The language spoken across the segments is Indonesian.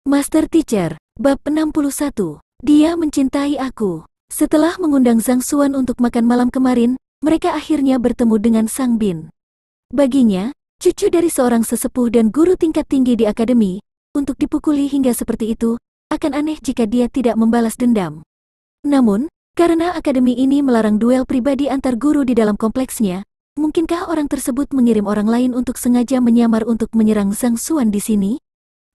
Master Teacher, Bab 61. Dia mencintai aku. Setelah mengundang Zhang Xuan untuk makan malam kemarin, mereka akhirnya bertemu dengan Sang Bin. Baginya, cucu dari seorang sesepuh dan guru tingkat tinggi di akademi, untuk dipukuli hingga seperti itu, akan aneh jika dia tidak membalas dendam. Namun, karena akademi ini melarang duel pribadi antar guru di dalam kompleksnya, mungkinkah orang tersebut mengirim orang lain untuk sengaja menyamar untuk menyerang Zhang Xuan di sini?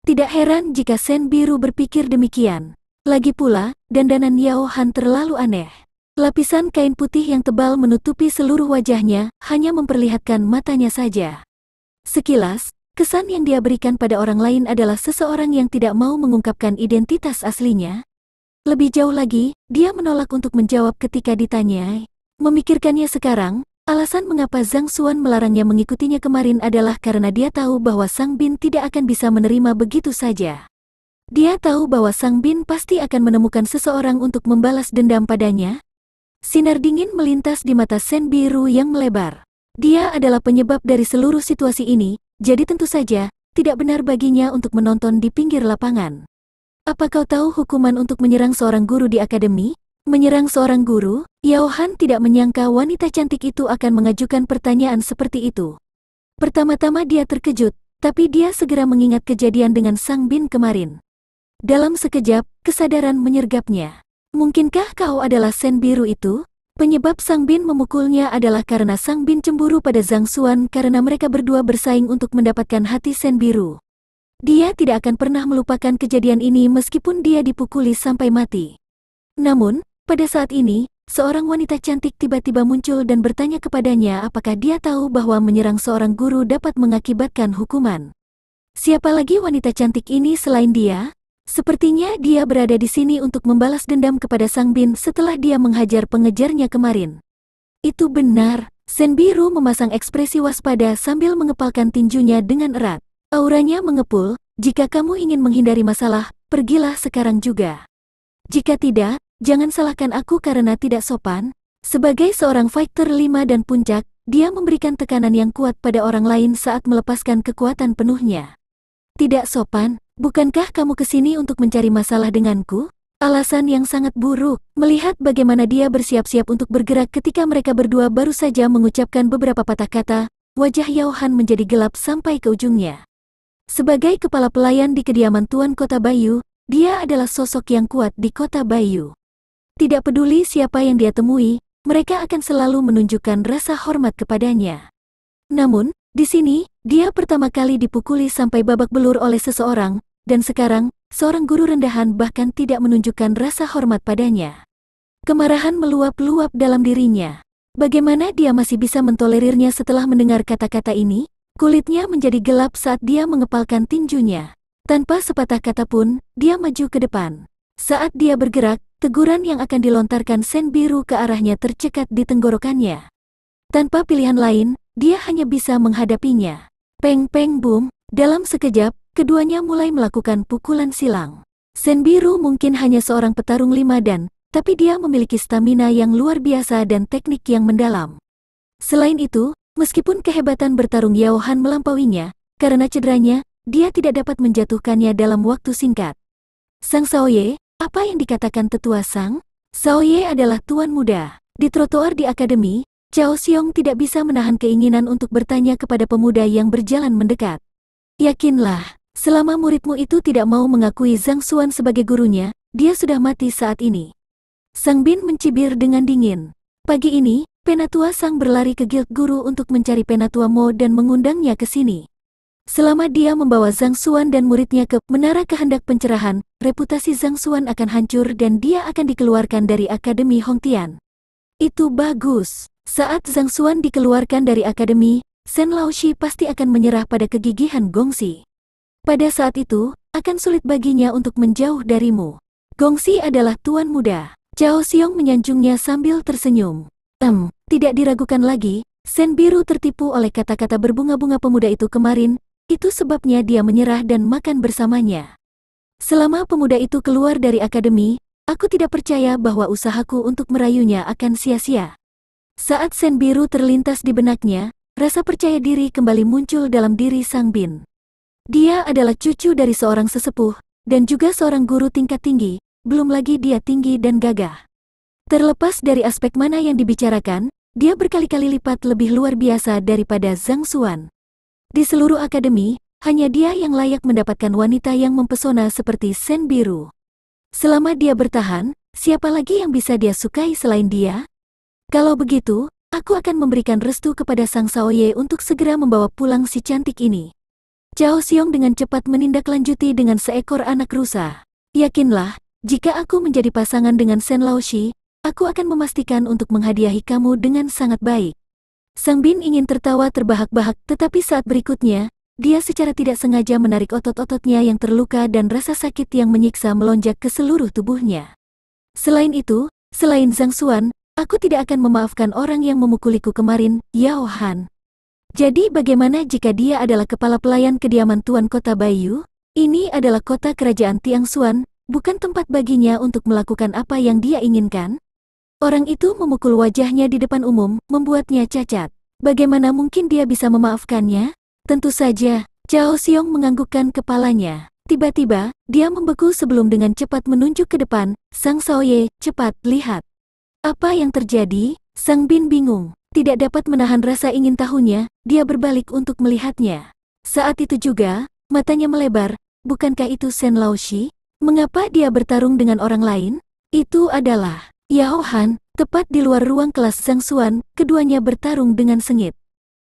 Tidak heran jika Shen Biru berpikir demikian. Lagi pula, dandanan Yao Han terlalu aneh. Lapisan kain putih yang tebal menutupi seluruh wajahnya, hanya memperlihatkan matanya saja. Sekilas, kesan yang dia berikan pada orang lain adalah seseorang yang tidak mau mengungkapkan identitas aslinya. Lebih jauh lagi, dia menolak untuk menjawab ketika ditanyai. Memikirkannya sekarang, alasan mengapa Zhang Xuan melarangnya mengikutinya kemarin adalah karena dia tahu bahwa Sang Bin tidak akan bisa menerima begitu saja. Dia tahu bahwa Sang Bin pasti akan menemukan seseorang untuk membalas dendam padanya. Sinar dingin melintas di mata Shen Biru yang melebar. Dia adalah penyebab dari seluruh situasi ini, jadi tentu saja, tidak benar baginya untuk menonton di pinggir lapangan. Apa kau tahu hukuman untuk menyerang seorang guru di akademi? Menyerang seorang guru? Yao Han tidak menyangka wanita cantik itu akan mengajukan pertanyaan seperti itu. Pertama-tama dia terkejut, tapi dia segera mengingat kejadian dengan Sang Bin kemarin. Dalam sekejap, kesadaran menyergapnya. Mungkinkah kau adalah Shen Biru itu? Penyebab Sang Bin memukulnya adalah karena Sang Bin cemburu pada Zhang Xuan karena mereka berdua bersaing untuk mendapatkan hati Shen Biru. Dia tidak akan pernah melupakan kejadian ini meskipun dia dipukuli sampai mati. Namun, pada saat ini, seorang wanita cantik tiba-tiba muncul dan bertanya kepadanya apakah dia tahu bahwa menyerang seorang guru dapat mengakibatkan hukuman. Siapa lagi wanita cantik ini selain dia? Sepertinya dia berada di sini untuk membalas dendam kepada Sang Bin setelah dia menghajar pengejarnya kemarin. Itu benar, Shen Biru memasang ekspresi waspada sambil mengepalkan tinjunya dengan erat. Auranya mengepul, jika kamu ingin menghindari masalah, pergilah sekarang juga. Jika tidak, jangan salahkan aku karena tidak sopan. Sebagai seorang fighter 5 dan puncak, dia memberikan tekanan yang kuat pada orang lain saat melepaskan kekuatan penuhnya. Tidak sopan, bukankah kamu kesini untuk mencari masalah denganku? Alasan yang sangat buruk, melihat bagaimana dia bersiap-siap untuk bergerak ketika mereka berdua baru saja mengucapkan beberapa patah kata, wajah Yao Han menjadi gelap sampai ke ujungnya. Sebagai kepala pelayan di kediaman Tuan Kota Bayu, dia adalah sosok yang kuat di Kota Bayu. Tidak peduli siapa yang dia temui, mereka akan selalu menunjukkan rasa hormat kepadanya. Namun, di sini, dia pertama kali dipukuli sampai babak belur oleh seseorang, dan sekarang, seorang guru rendahan bahkan tidak menunjukkan rasa hormat padanya. Kemarahan meluap-luap dalam dirinya. Bagaimana dia masih bisa mentolerirnya setelah mendengar kata-kata ini? Kulitnya menjadi gelap saat dia mengepalkan tinjunya. Tanpa sepatah kata pun, dia maju ke depan. Saat dia bergerak, teguran yang akan dilontarkan Shen Biru ke arahnya tercekat di tenggorokannya. Tanpa pilihan lain, dia hanya bisa menghadapinya. Peng peng boom, dalam sekejap, keduanya mulai melakukan pukulan silang. Shen Biru mungkin hanya seorang petarung 5 dan, tapi dia memiliki stamina yang luar biasa dan teknik yang mendalam. Selain itu, meskipun kehebatan bertarung Yao Han melampauinya, karena cederanya, dia tidak dapat menjatuhkannya dalam waktu singkat. Sang Xiaoye, apa yang dikatakan tetua Sang? Xiaoye adalah tuan muda. Di trotoar di akademi, Cao Xiong tidak bisa menahan keinginan untuk bertanya kepada pemuda yang berjalan mendekat. Yakinlah, selama muridmu itu tidak mau mengakui Zhang Xuan sebagai gurunya, dia sudah mati saat ini. Sang Bin mencibir dengan dingin. Pagi ini, Penatua Sang berlari ke guild guru untuk mencari Penatua Mo dan mengundangnya ke sini. Selama dia membawa Zhang Xuan dan muridnya ke Menara Kehendak Pencerahan, reputasi Zhang Xuan akan hancur dan dia akan dikeluarkan dari Akademi Hongtian. Itu bagus. Saat Zhang Xuan dikeluarkan dari Akademi, Shen Laoshi pasti akan menyerah pada kegigihan Gongxi. Pada saat itu, akan sulit baginya untuk menjauh darimu. Gongxi adalah tuan muda. Cao Xiong menyanjungnya sambil tersenyum. Tidak diragukan lagi, Shen Biru tertipu oleh kata-kata berbunga-bunga pemuda itu kemarin, itu sebabnya dia menyerah dan makan bersamanya. Selama pemuda itu keluar dari akademi, aku tidak percaya bahwa usahaku untuk merayunya akan sia-sia. Saat Shen Biru terlintas di benaknya, rasa percaya diri kembali muncul dalam diri Sang Bin. Dia adalah cucu dari seorang sesepuh, dan juga seorang guru tingkat tinggi, belum lagi dia tinggi dan gagah. Terlepas dari aspek mana yang dibicarakan, dia berkali-kali lipat lebih luar biasa daripada Zhang Xuan. Di seluruh akademi, hanya dia yang layak mendapatkan wanita yang mempesona seperti Shen Biru. Selama dia bertahan, siapa lagi yang bisa dia sukai selain dia? Kalau begitu, aku akan memberikan restu kepada Sang Shaoye untuk segera membawa pulang si cantik ini. Cao Xiong dengan cepat menindaklanjuti dengan seekor anak rusa. Yakinlah, jika aku menjadi pasangan dengan Shen Laoshi, aku akan memastikan untuk menghadiahi kamu dengan sangat baik. Sang Bin ingin tertawa terbahak-bahak, tetapi saat berikutnya, dia secara tidak sengaja menarik otot-ototnya yang terluka dan rasa sakit yang menyiksa melonjak ke seluruh tubuhnya. Selain itu, selain Zhang Xuan, aku tidak akan memaafkan orang yang memukuliku kemarin, Yao Han. Jadi bagaimana jika dia adalah kepala pelayan kediaman Tuan Kota Baiyu? Ini adalah kota kerajaan Tiang Xuan, bukan tempat baginya untuk melakukan apa yang dia inginkan. Orang itu memukul wajahnya di depan umum, membuatnya cacat. Bagaimana mungkin dia bisa memaafkannya? Tentu saja, Cao Xiong menganggukkan kepalanya. Tiba-tiba, dia membeku sebelum dengan cepat menunjuk ke depan. Sang Shaoye, cepat, lihat. Apa yang terjadi? Sang Bin bingung. Tidak dapat menahan rasa ingin tahunya, dia berbalik untuk melihatnya. Saat itu juga, matanya melebar. Bukankah itu Shen Laoshi? Mengapa dia bertarung dengan orang lain? Itu adalah Yao Han, tepat di luar ruang kelas Zhang Xuan, keduanya bertarung dengan sengit.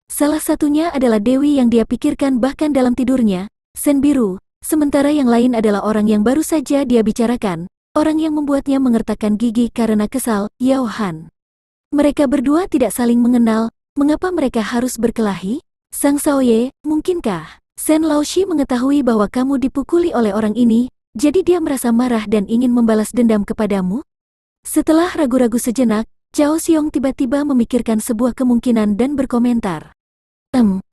Salah satunya adalah Dewi yang dia pikirkan bahkan dalam tidurnya, Shen Biru, sementara yang lain adalah orang yang baru saja dia bicarakan, orang yang membuatnya mengertakkan gigi karena kesal, Yao Han. Mereka berdua tidak saling mengenal, mengapa mereka harus berkelahi? Sang Shaoye, mungkinkah Shen Laoshi mengetahui bahwa kamu dipukuli oleh orang ini, jadi dia merasa marah dan ingin membalas dendam kepadamu? Setelah ragu-ragu sejenak, Cao Xiong tiba-tiba memikirkan sebuah kemungkinan dan berkomentar.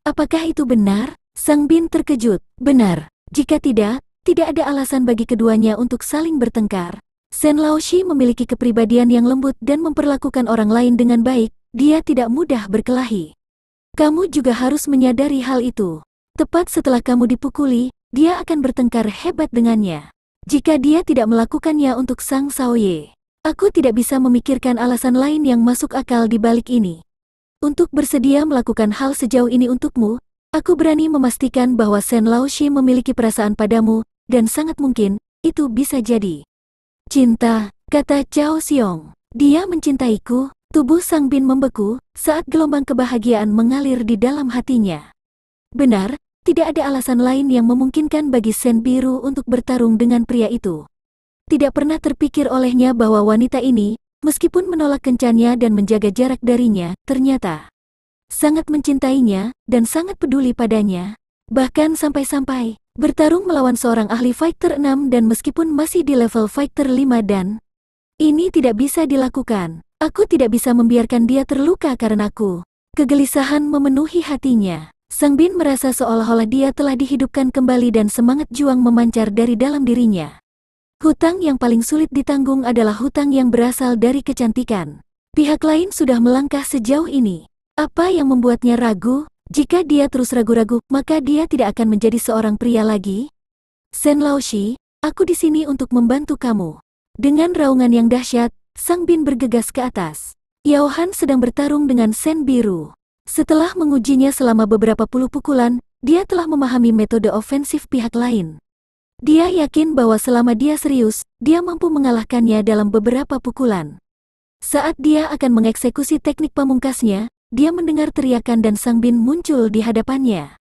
Apakah itu benar? Sang Bin terkejut. Benar. Jika tidak ada alasan bagi keduanya untuk saling bertengkar. Shen Laoshi memiliki kepribadian yang lembut dan memperlakukan orang lain dengan baik, dia tidak mudah berkelahi. Kamu juga harus menyadari hal itu. Tepat setelah kamu dipukuli, dia akan bertengkar hebat dengannya. Jika dia tidak melakukannya untuk Sang Shaoye, aku tidak bisa memikirkan alasan lain yang masuk akal di balik ini. Untuk bersedia melakukan hal sejauh ini untukmu, aku berani memastikan bahwa Shen Laoshi memiliki perasaan padamu, dan sangat mungkin, itu bisa jadi cinta, kata Cao Xiong. Dia mencintaiku. Tubuh Sang Bin membeku, saat gelombang kebahagiaan mengalir di dalam hatinya. Benar, tidak ada alasan lain yang memungkinkan bagi Shen Biru untuk bertarung dengan pria itu. Tidak pernah terpikir olehnya bahwa wanita ini, meskipun menolak kencannya dan menjaga jarak darinya, ternyata sangat mencintainya dan sangat peduli padanya. Bahkan sampai-sampai bertarung melawan seorang ahli fighter 6 dan meskipun masih di level fighter 5 dan ini tidak bisa dilakukan. Aku tidak bisa membiarkan dia terluka karenaku. Kegelisahan memenuhi hatinya. Sang Bin merasa seolah-olah dia telah dihidupkan kembali dan semangat juang memancar dari dalam dirinya. Hutang yang paling sulit ditanggung adalah hutang yang berasal dari kecantikan. Pihak lain sudah melangkah sejauh ini. Apa yang membuatnya ragu? Jika dia terus ragu-ragu, maka dia tidak akan menjadi seorang pria lagi. Shen Laoshi, aku di sini untuk membantu kamu. Dengan raungan yang dahsyat, Sang Bin bergegas ke atas. Yao Han sedang bertarung dengan Shen Biru. Setelah mengujinya selama beberapa puluh pukulan, dia telah memahami metode ofensif pihak lain. Dia yakin bahwa selama dia serius, dia mampu mengalahkannya dalam beberapa pukulan. Saat dia akan mengeksekusi teknik pamungkasnya, dia mendengar teriakan dan Sang Bin muncul di hadapannya.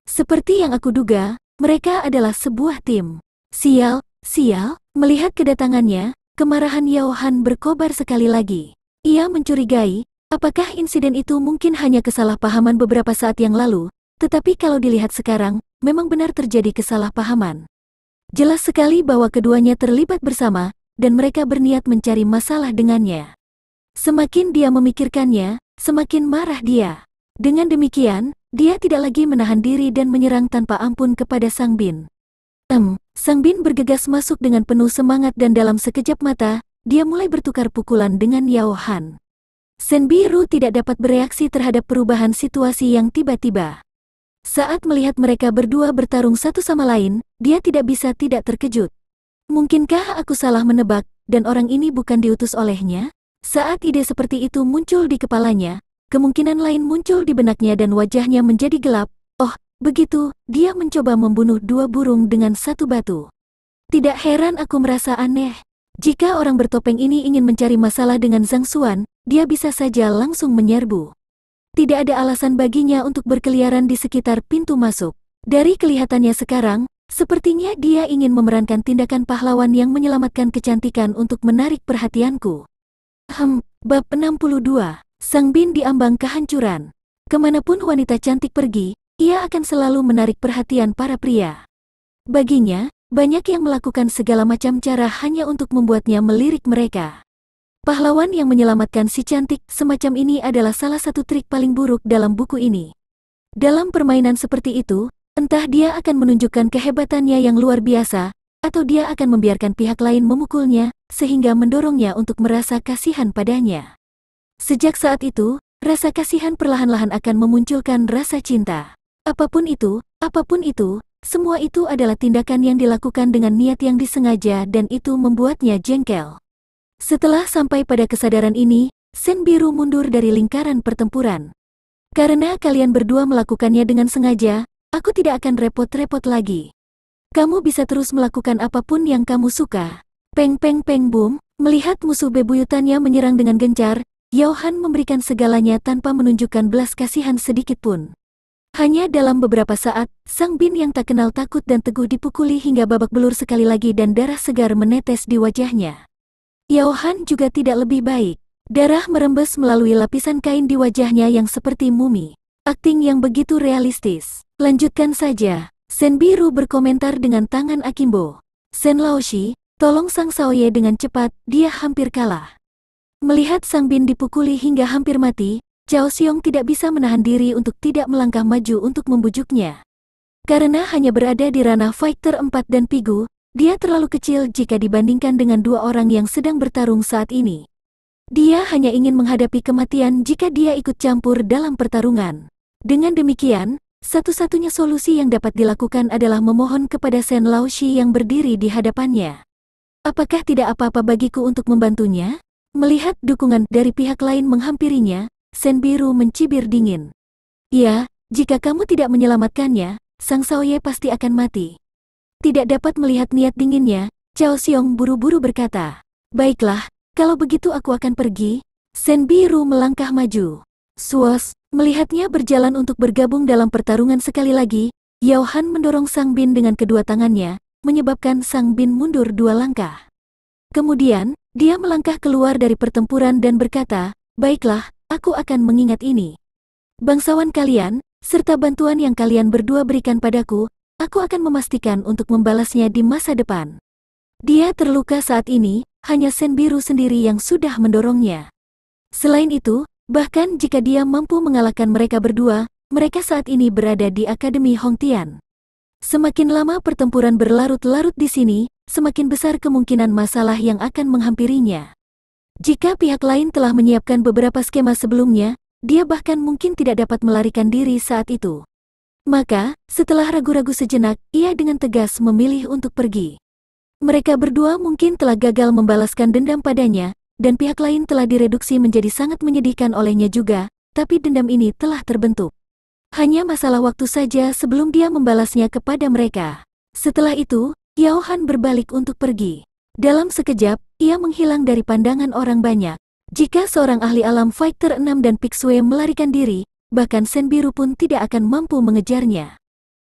Seperti yang aku duga, mereka adalah sebuah tim. Sial, melihat kedatangannya, kemarahan Yao Han berkobar sekali lagi. Ia mencurigai, apakah insiden itu mungkin hanya kesalahpahaman beberapa saat yang lalu, tetapi kalau dilihat sekarang, memang benar terjadi kesalahpahaman. Jelas sekali bahwa keduanya terlibat bersama, dan mereka berniat mencari masalah dengannya. Semakin dia memikirkannya, semakin marah dia. Dengan demikian, dia tidak lagi menahan diri dan menyerang tanpa ampun kepada Sang Bin. Sang Bin bergegas masuk dengan penuh semangat dan dalam sekejap mata, dia mulai bertukar pukulan dengan Yao Han. Shen Biru tidak dapat bereaksi terhadap perubahan situasi yang tiba-tiba. Saat melihat mereka berdua bertarung satu sama lain, dia tidak bisa tidak terkejut. Mungkinkah aku salah menebak, dan orang ini bukan diutus olehnya? Saat ide seperti itu muncul di kepalanya, kemungkinan lain muncul di benaknya dan wajahnya menjadi gelap. Oh, begitu, dia mencoba membunuh dua burung dengan satu batu. Tidak heran aku merasa aneh. Jika orang bertopeng ini ingin mencari masalah dengan Zhang Xuan, dia bisa saja langsung menyerbu. Tidak ada alasan baginya untuk berkeliaran di sekitar pintu masuk. Dari kelihatannya sekarang, sepertinya dia ingin memerankan tindakan pahlawan yang menyelamatkan kecantikan untuk menarik perhatianku. Bab 62. Sang Bin di ambang kehancuran. Kemanapun wanita cantik pergi, ia akan selalu menarik perhatian para pria. Baginya, banyak yang melakukan segala macam cara hanya untuk membuatnya melirik mereka. Pahlawan yang menyelamatkan si cantik semacam ini adalah salah satu trik paling buruk dalam buku ini. Dalam permainan seperti itu, entah dia akan menunjukkan kehebatannya yang luar biasa, atau dia akan membiarkan pihak lain memukulnya, sehingga mendorongnya untuk merasa kasihan padanya. Sejak saat itu, rasa kasihan perlahan-lahan akan memunculkan rasa cinta. Apapun itu, semua itu adalah tindakan yang dilakukan dengan niat yang disengaja dan itu membuatnya jengkel. Setelah sampai pada kesadaran ini, Sen Biru mundur dari lingkaran pertempuran. Karena kalian berdua melakukannya dengan sengaja, aku tidak akan repot-repot lagi. Kamu bisa terus melakukan apapun yang kamu suka. Peng peng peng boom, melihat musuh bebuyutannya menyerang dengan gencar, Yao Han memberikan segalanya tanpa menunjukkan belas kasihan sedikit pun. Hanya dalam beberapa saat, Sang Bin yang tak kenal takut dan teguh dipukuli hingga babak belur sekali lagi dan darah segar menetes di wajahnya. Yao Han juga tidak lebih baik. Darah merembes melalui lapisan kain di wajahnya yang seperti mumi. Akting yang begitu realistis. Lanjutkan saja. Sen Biru berkomentar dengan tangan akimbo. Sen Laoshi, tolong Sang Xiaoye dengan cepat, dia hampir kalah. Melihat Sang Bin dipukuli hingga hampir mati, Cao Xiong tidak bisa menahan diri untuk tidak melangkah maju untuk membujuknya. Karena hanya berada di ranah Fighter 4 dan Pigu, dia terlalu kecil jika dibandingkan dengan dua orang yang sedang bertarung saat ini. Dia hanya ingin menghadapi kematian jika dia ikut campur dalam pertarungan. Dengan demikian, satu-satunya solusi yang dapat dilakukan adalah memohon kepada Sen Laoshi yang berdiri di hadapannya. Apakah tidak apa-apa bagiku untuk membantunya? Melihat dukungan dari pihak lain menghampirinya, Sen Biru mencibir dingin. Ya, jika kamu tidak menyelamatkannya, Sang Xiaoye pasti akan mati. Tidak dapat melihat niat dinginnya, Cao Xiong buru-buru berkata, baiklah, kalau begitu aku akan pergi. Sen Biru melangkah maju. Suos, melihatnya berjalan untuk bergabung dalam pertarungan sekali lagi, Yao Han mendorong Sang Bin dengan kedua tangannya, menyebabkan Sang Bin mundur dua langkah. Kemudian, dia melangkah keluar dari pertempuran dan berkata, baiklah, aku akan mengingat ini. Bangsawan kalian, serta bantuan yang kalian berdua berikan padaku, aku akan memastikan untuk membalasnya di masa depan. Dia terluka saat ini, hanya Sen Biru sendiri yang sudah mendorongnya. Selain itu, bahkan jika dia mampu mengalahkan mereka berdua, mereka saat ini berada di Akademi Hongtian. Semakin lama pertempuran berlarut-larut di sini, semakin besar kemungkinan masalah yang akan menghampirinya. Jika pihak lain telah menyiapkan beberapa skema sebelumnya, dia bahkan mungkin tidak dapat melarikan diri saat itu. Maka, setelah ragu-ragu sejenak, ia dengan tegas memilih untuk pergi. Mereka berdua mungkin telah gagal membalaskan dendam padanya, dan pihak lain telah direduksi menjadi sangat menyedihkan olehnya juga, tapi dendam ini telah terbentuk. Hanya masalah waktu saja sebelum dia membalasnya kepada mereka. Setelah itu, Yao Han berbalik untuk pergi. Dalam sekejap, ia menghilang dari pandangan orang banyak. Jika seorang ahli alam Fighter 6 dan Pixue melarikan diri, bahkan Sen Biru pun tidak akan mampu mengejarnya.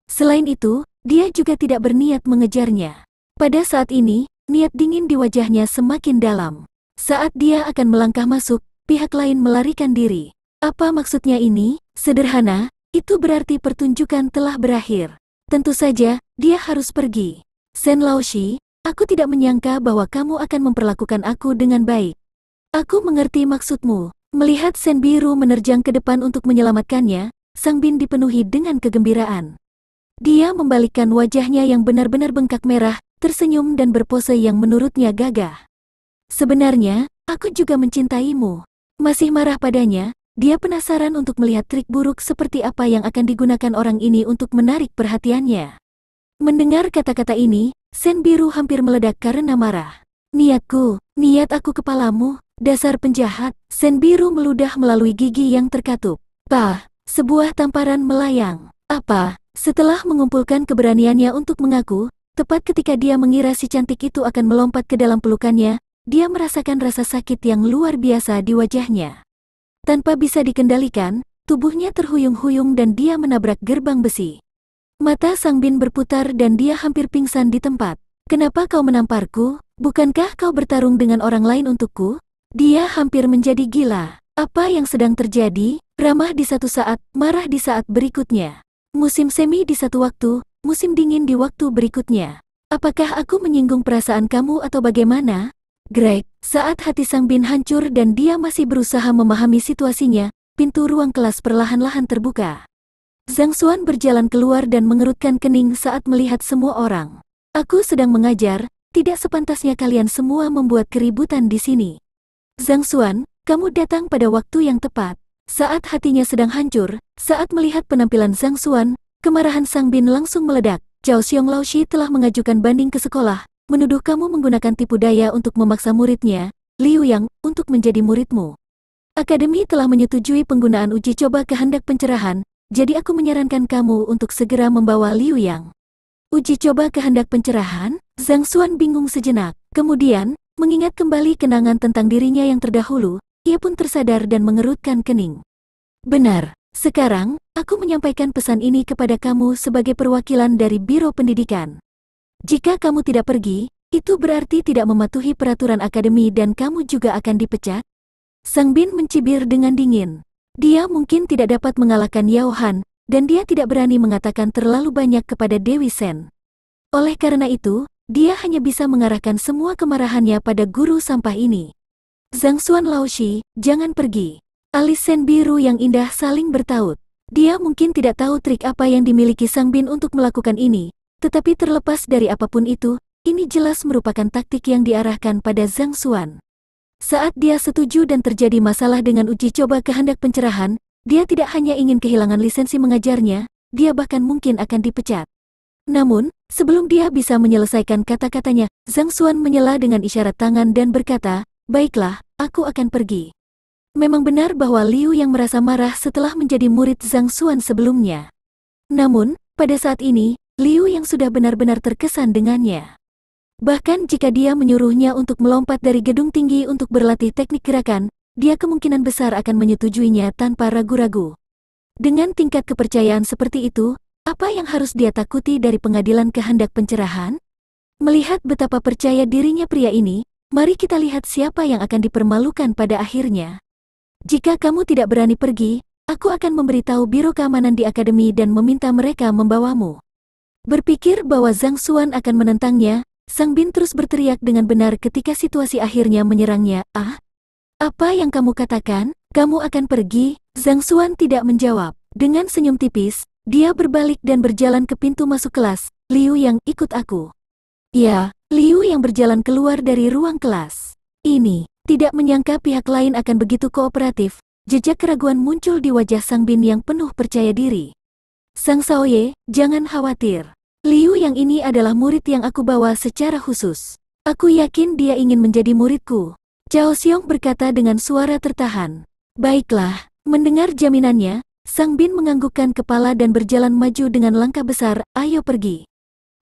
Selain itu, dia juga tidak berniat mengejarnya. Pada saat ini, niat dingin di wajahnya semakin dalam. Saat dia akan melangkah masuk, pihak lain melarikan diri. Apa maksudnya ini? Sederhana, itu berarti pertunjukan telah berakhir. Tentu saja, dia harus pergi. Sen Laoshi, aku tidak menyangka bahwa kamu akan memperlakukan aku dengan baik. Aku mengerti maksudmu. Melihat Sen Biru menerjang ke depan untuk menyelamatkannya, Sang Bin dipenuhi dengan kegembiraan. Dia membalikkan wajahnya yang benar-benar bengkak merah, tersenyum dan berpose yang menurutnya gagah. Sebenarnya, aku juga mencintaimu. Masih marah padanya, dia penasaran untuk melihat trik buruk seperti apa yang akan digunakan orang ini untuk menarik perhatiannya. Mendengar kata-kata ini, Sen Biru hampir meledak karena marah. Niat aku kepalamu, dasar penjahat. Sen Biru meludah melalui gigi yang terkatup. Pah, sebuah tamparan melayang. Apa? Setelah mengumpulkan keberaniannya untuk mengaku, tepat ketika dia mengira si cantik itu akan melompat ke dalam pelukannya, dia merasakan rasa sakit yang luar biasa di wajahnya. Tanpa bisa dikendalikan, tubuhnya terhuyung-huyung dan dia menabrak gerbang besi. Mata Sang Bin berputar dan dia hampir pingsan di tempat. Kenapa kau menamparku? Bukankah kau bertarung dengan orang lain untukku? Dia hampir menjadi gila. Apa yang sedang terjadi? Ramah di satu saat, marah di saat berikutnya. Musim semi di satu waktu, musim dingin di waktu berikutnya. Apakah aku menyinggung perasaan kamu atau bagaimana? Greg, saat hati Sang Bin hancur dan dia masih berusaha memahami situasinya, pintu ruang kelas perlahan-lahan terbuka. Zhang Xuan berjalan keluar dan mengerutkan kening saat melihat semua orang. Aku sedang mengajar, tidak sepantasnya kalian semua membuat keributan di sini. Zhang Xuan, kamu datang pada waktu yang tepat. Saat hatinya sedang hancur, saat melihat penampilan Zhang Xuan, kemarahan Sang Bin langsung meledak. Zhao Xiong Laoshi telah mengajukan banding ke sekolah, menuduh kamu menggunakan tipu daya untuk memaksa muridnya, Liu Yang, untuk menjadi muridmu. Akademi telah menyetujui penggunaan uji coba kehendak pencerahan, jadi aku menyarankan kamu untuk segera membawa Liu Yang. Uji coba kehendak pencerahan? Zhang Xuan bingung sejenak. Kemudian, mengingat kembali kenangan tentang dirinya yang terdahulu, ia pun tersadar dan mengerutkan kening. Benar, sekarang, aku menyampaikan pesan ini kepada kamu sebagai perwakilan dari Biro Pendidikan. Jika kamu tidak pergi, itu berarti tidak mematuhi peraturan akademi dan kamu juga akan dipecat. Sang Bin mencibir dengan dingin. Dia mungkin tidak dapat mengalahkan Yao Han, dan dia tidak berani mengatakan terlalu banyak kepada Dewi Sen. Oleh karena itu, dia hanya bisa mengarahkan semua kemarahannya pada guru sampah ini. Zhang Xuan Laoshi, jangan pergi. Alis Sen biru yang indah saling bertaut. Dia mungkin tidak tahu trik apa yang dimiliki Sang Bin untuk melakukan ini, tetapi terlepas dari apapun itu, ini jelas merupakan taktik yang diarahkan pada Zhang Xuan. Saat dia setuju dan terjadi masalah dengan uji coba kehendak pencerahan, dia tidak hanya ingin kehilangan lisensi mengajarnya, dia bahkan mungkin akan dipecat. Namun, sebelum dia bisa menyelesaikan kata-katanya, Zhang Xuan menyela dengan isyarat tangan dan berkata, baiklah, aku akan pergi. Memang benar bahwa Liu yang merasa marah setelah menjadi murid Zhang Xuan sebelumnya. Namun, pada saat ini, Liu yang sudah benar-benar terkesan dengannya. Bahkan jika dia menyuruhnya untuk melompat dari gedung tinggi untuk berlatih teknik gerakan, dia kemungkinan besar akan menyetujuinya tanpa ragu-ragu. Dengan tingkat kepercayaan seperti itu, apa yang harus dia takuti dari pengadilan kehendak pencerahan? Melihat betapa percaya dirinya pria ini, mari kita lihat siapa yang akan dipermalukan pada akhirnya. Jika kamu tidak berani pergi, aku akan memberitahu Biro Keamanan di Akademi dan meminta mereka membawamu. Berpikir bahwa Zhang Xuan akan menentangnya, Sang Bin terus berteriak dengan benar ketika situasi akhirnya menyerangnya. Ah? Apa yang kamu katakan? Kamu akan pergi? Zhang Xuan tidak menjawab. Dengan senyum tipis, dia berbalik dan berjalan ke pintu masuk kelas. Liu yang ikut aku. Ya, Liu yang berjalan keluar dari ruang kelas. Ini, tidak menyangka pihak lain akan begitu kooperatif. Jejak keraguan muncul di wajah Sang Bin yang penuh percaya diri. Sang Xiaoye, jangan khawatir. Liu yang ini adalah murid yang aku bawa secara khusus. Aku yakin dia ingin menjadi muridku. Zhao Xiong berkata dengan suara tertahan. Baiklah, mendengar jaminannya, Sang Bin menganggukkan kepala dan berjalan maju dengan langkah besar, ayo pergi.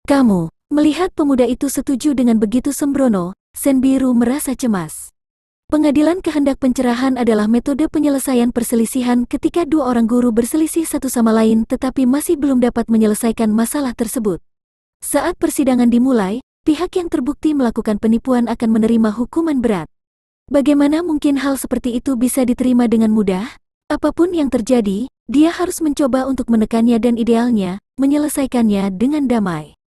Kamu, melihat pemuda itu setuju dengan begitu sembrono, Sen Biru merasa cemas. Pengadilan kehendak pencerahan adalah metode penyelesaian perselisihan ketika dua orang guru berselisih satu sama lain tetapi masih belum dapat menyelesaikan masalah tersebut. Saat persidangan dimulai, pihak yang terbukti melakukan penipuan akan menerima hukuman berat. Bagaimana mungkin hal seperti itu bisa diterima dengan mudah? Apapun yang terjadi, dia harus mencoba untuk menekannya dan idealnya, menyelesaikannya dengan damai.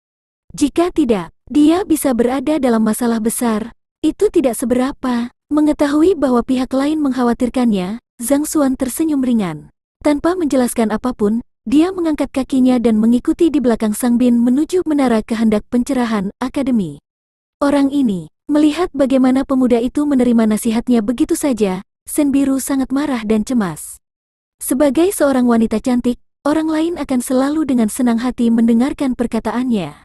Jika tidak, dia bisa berada dalam masalah besar. Itu tidak seberapa. Mengetahui bahwa pihak lain mengkhawatirkannya, Zhang Xuan tersenyum ringan. Tanpa menjelaskan apapun, dia mengangkat kakinya dan mengikuti di belakang Sang Bin menuju menara kehendak pencerahan akademi. Orang ini, melihat bagaimana pemuda itu menerima nasihatnya begitu saja, Sen Biru sangat marah dan cemas. Sebagai seorang wanita cantik, orang lain akan selalu dengan senang hati mendengarkan perkataannya.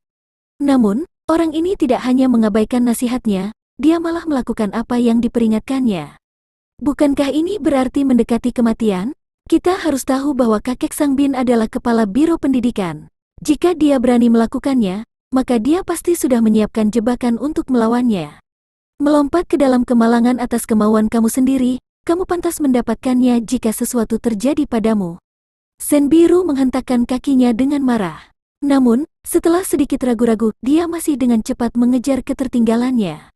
Namun, orang ini tidak hanya mengabaikan nasihatnya, dia malah melakukan apa yang diperingatkannya. Bukankah ini berarti mendekati kematian? Kita harus tahu bahwa kakek Sang Bin adalah kepala biro pendidikan. Jika dia berani melakukannya, maka dia pasti sudah menyiapkan jebakan untuk melawannya. Melompat ke dalam kemalangan atas kemauan kamu sendiri, kamu pantas mendapatkannya jika sesuatu terjadi padamu. Sen Biru menghentakkan kakinya dengan marah. Namun, setelah sedikit ragu-ragu, dia masih dengan cepat mengejar ketertinggalannya.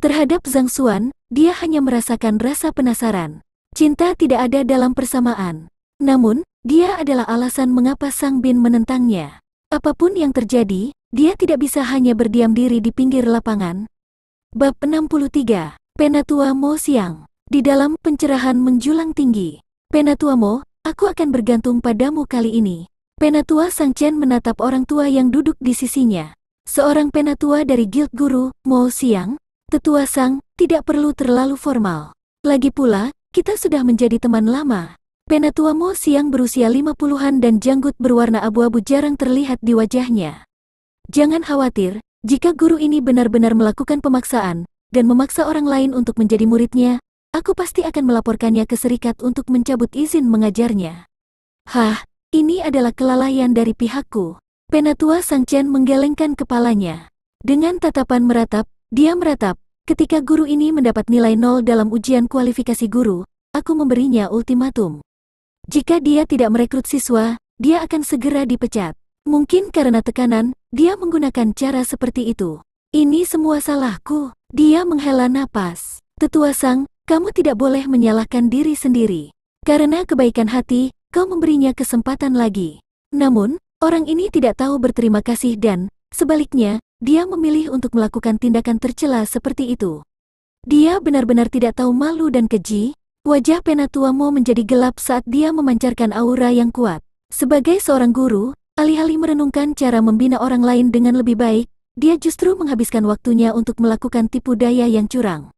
Terhadap Zhang Xuan, dia hanya merasakan rasa penasaran. Cinta tidak ada dalam persamaan. Namun, dia adalah alasan mengapa Sang Bin menentangnya. Apapun yang terjadi, dia tidak bisa hanya berdiam diri di pinggir lapangan. Bab 63. Penatua Mo Xiang. Di dalam pencerahan menjulang tinggi. Penatua Mo, aku akan bergantung padamu kali ini. Penatua Sang Chen menatap orang tua yang duduk di sisinya. Seorang penatua dari Guild Guru, Mo Xiang. Tetua Sang, tidak perlu terlalu formal. Lagi pula, kita sudah menjadi teman lama. Penatua Mo Xiang berusia 50-an dan janggut berwarna abu-abu jarang terlihat di wajahnya. Jangan khawatir. Jika guru ini benar-benar melakukan pemaksaan, dan memaksa orang lain untuk menjadi muridnya, aku pasti akan melaporkannya ke serikat untuk mencabut izin mengajarnya. Hah, ini adalah kelalaian dari pihakku. Penatua Sang Chen menggelengkan kepalanya. Dengan tatapan meratap, dia meratap, ketika guru ini mendapat nilai 0 dalam ujian kualifikasi guru, aku memberinya ultimatum. Jika dia tidak merekrut siswa, dia akan segera dipecat. Mungkin karena tekanan, dia menggunakan cara seperti itu. Ini semua salahku. Dia menghela napas. Tetua Sang, kamu tidak boleh menyalahkan diri sendiri. Karena kebaikan hati, kau memberinya kesempatan lagi. Namun, orang ini tidak tahu berterima kasih dan, sebaliknya, dia memilih untuk melakukan tindakan tercela seperti itu. Dia benar-benar tidak tahu malu dan keji. Wajah Penatua Mo menjadi gelap saat dia memancarkan aura yang kuat. Sebagai seorang guru, alih-alih merenungkan cara membina orang lain dengan lebih baik, dia justru menghabiskan waktunya untuk melakukan tipu daya yang curang.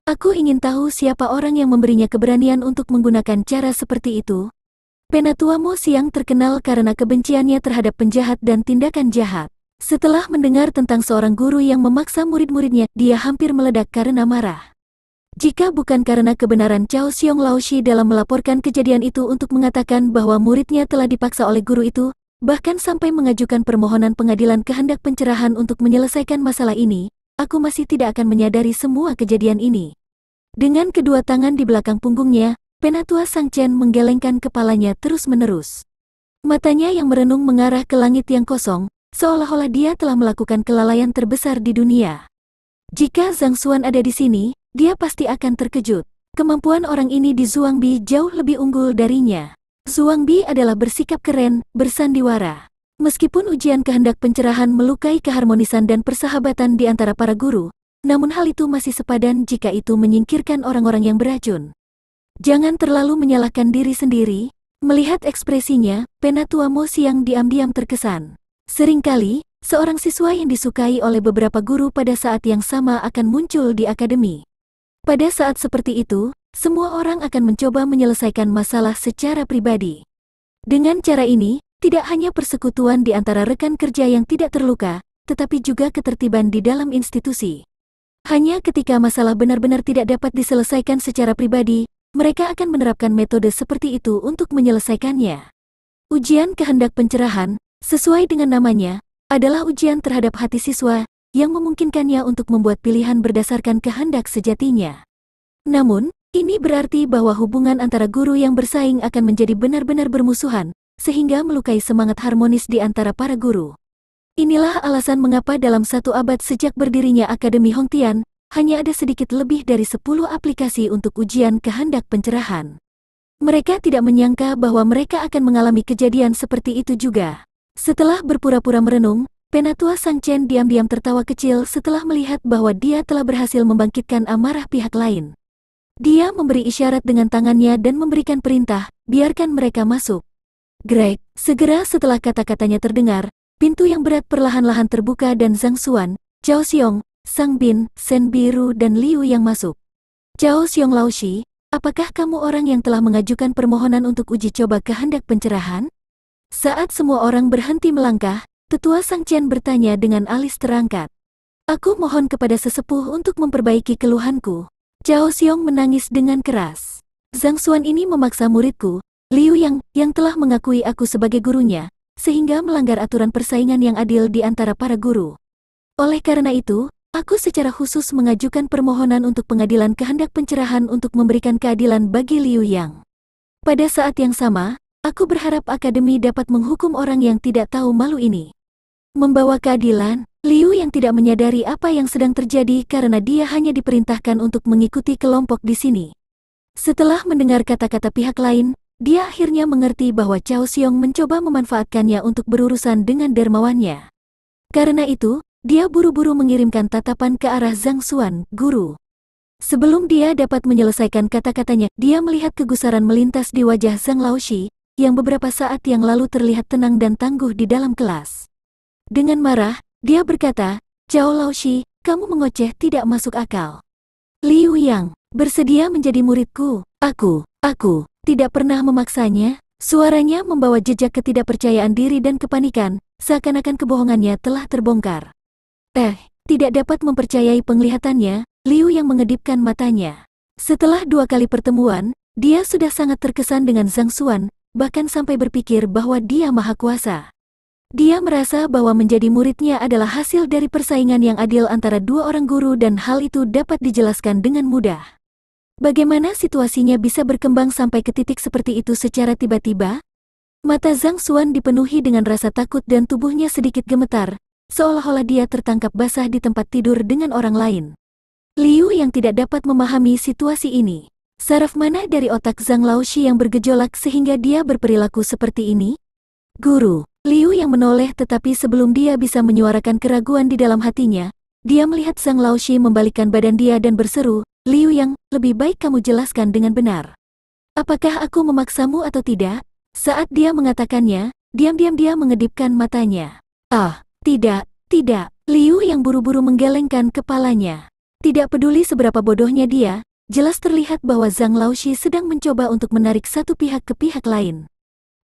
Aku ingin tahu siapa orang yang memberinya keberanian untuk menggunakan cara seperti itu. Penatua Mo Xiang terkenal karena kebenciannya terhadap penjahat dan tindakan jahat. Setelah mendengar tentang seorang guru yang memaksa murid-muridnya, dia hampir meledak karena marah. Jika bukan karena kebenaran Cao Xiong Laoshi dalam melaporkan kejadian itu untuk mengatakan bahwa muridnya telah dipaksa oleh guru itu, bahkan sampai mengajukan permohonan pengadilan kehendak pencerahan untuk menyelesaikan masalah ini, aku masih tidak akan menyadari semua kejadian ini. Dengan kedua tangan di belakang punggungnya, Penatua Sang Chen menggelengkan kepalanya terus-menerus. Matanya yang merenung mengarah ke langit yang kosong, seolah-olah dia telah melakukan kelalaian terbesar di dunia. Jika Zhang Xuan ada di sini, dia pasti akan terkejut. Kemampuan orang ini di Zhuangbi jauh lebih unggul darinya. Zhuangbi adalah bersikap keren, bersandiwara. Meskipun ujian kehendak pencerahan melukai keharmonisan dan persahabatan di antara para guru, namun hal itu masih sepadan jika itu menyingkirkan orang-orang yang beracun. Jangan terlalu menyalahkan diri sendiri. Melihat ekspresinya, Penatua Mo Xiang diam-diam terkesan. Seringkali, seorang siswa yang disukai oleh beberapa guru pada saat yang sama akan muncul di akademi. Pada saat seperti itu, semua orang akan mencoba menyelesaikan masalah secara pribadi. Dengan cara ini, tidak hanya persekutuan di antara rekan kerja yang tidak terluka, tetapi juga ketertiban di dalam institusi. Hanya ketika masalah benar-benar tidak dapat diselesaikan secara pribadi, mereka akan menerapkan metode seperti itu untuk menyelesaikannya. Ujian kehendak pencerahan, sesuai dengan namanya, adalah ujian terhadap hati siswa, yang memungkinkannya untuk membuat pilihan berdasarkan kehendak sejatinya. Namun, ini berarti bahwa hubungan antara guru yang bersaing akan menjadi benar-benar bermusuhan, sehingga melukai semangat harmonis di antara para guru. Inilah alasan mengapa dalam 1 abad sejak berdirinya Akademi Hongtian, hanya ada sedikit lebih dari 10 aplikasi untuk ujian kehendak pencerahan. Mereka tidak menyangka bahwa mereka akan mengalami kejadian seperti itu juga. Setelah berpura-pura merenung, Penatua Sang Chen diam-diam tertawa kecil setelah melihat bahwa dia telah berhasil membangkitkan amarah pihak lain. Dia memberi isyarat dengan tangannya dan memberikan perintah, biarkan mereka masuk. Greg, segera setelah kata-katanya terdengar, pintu yang berat perlahan-lahan terbuka dan Zhang Xuan, Cao Xiong, Sang Bin, Sen Biru dan Liu yang masuk. Cao Xiong Laoshi, apakah kamu orang yang telah mengajukan permohonan untuk uji coba kehendak pencerahan? Saat semua orang berhenti melangkah, Tetua Sang Qian bertanya dengan alis terangkat. Aku mohon kepada sesepuh untuk memperbaiki keluhanku. Cao Xiong menangis dengan keras. Zhang Xuan ini memaksa muridku, Liu yang telah mengakui aku sebagai gurunya, sehingga melanggar aturan persaingan yang adil di antara para guru. Oleh karena itu, aku secara khusus mengajukan permohonan untuk pengadilan kehendak pencerahan untuk memberikan keadilan bagi Liu Yang. Pada saat yang sama, aku berharap akademi dapat menghukum orang yang tidak tahu malu ini. Membawa keadilan, Liu yang tidak menyadari apa yang sedang terjadi karena dia hanya diperintahkan untuk mengikuti kelompok di sini. Setelah mendengar kata-kata pihak lain, dia akhirnya mengerti bahwa Cao Xiong mencoba memanfaatkannya untuk berurusan dengan dermawannya. Karena itu, dia buru-buru mengirimkan tatapan ke arah Zhang Xuan, guru. Sebelum dia dapat menyelesaikan kata-katanya, dia melihat kegusaran melintas di wajah Zhang Laoshi, yang beberapa saat yang lalu terlihat tenang dan tangguh di dalam kelas. Dengan marah, dia berkata, Cao Laoshi, kamu mengoceh tidak masuk akal. Liu Yang, bersedia menjadi muridku? Aku tidak pernah memaksanya. Suaranya membawa jejak ketidakpercayaan diri dan kepanikan, seakan-akan kebohongannya telah terbongkar. Tidak dapat mempercayai penglihatannya, Liu yang mengedipkan matanya. Setelah 2 kali pertemuan, dia sudah sangat terkesan dengan Zhang Xuan, bahkan sampai berpikir bahwa dia maha kuasa. Dia merasa bahwa menjadi muridnya adalah hasil dari persaingan yang adil antara 2 orang guru dan hal itu dapat dijelaskan dengan mudah. Bagaimana situasinya bisa berkembang sampai ke titik seperti itu secara tiba-tiba? Mata Zhang Xuan dipenuhi dengan rasa takut dan tubuhnya sedikit gemetar, seolah-olah dia tertangkap basah di tempat tidur dengan orang lain. Liu yang tidak dapat memahami situasi ini. Saraf mana dari otak Zhang Laoshi yang bergejolak sehingga dia berperilaku seperti ini? Guru, Liu yang menoleh, tetapi sebelum dia bisa menyuarakan keraguan di dalam hatinya, dia melihat Zhang Laoshi membalikkan badan dia dan berseru, Liu Yang, lebih baik kamu jelaskan dengan benar. Apakah aku memaksamu atau tidak? Saat dia mengatakannya, diam-diam dia mengedipkan matanya. Tidak. Liu yang buru-buru menggelengkan kepalanya. Tidak peduli seberapa bodohnya dia, jelas terlihat bahwa Zhang Laoshi sedang mencoba untuk menarik satu pihak ke pihak lain.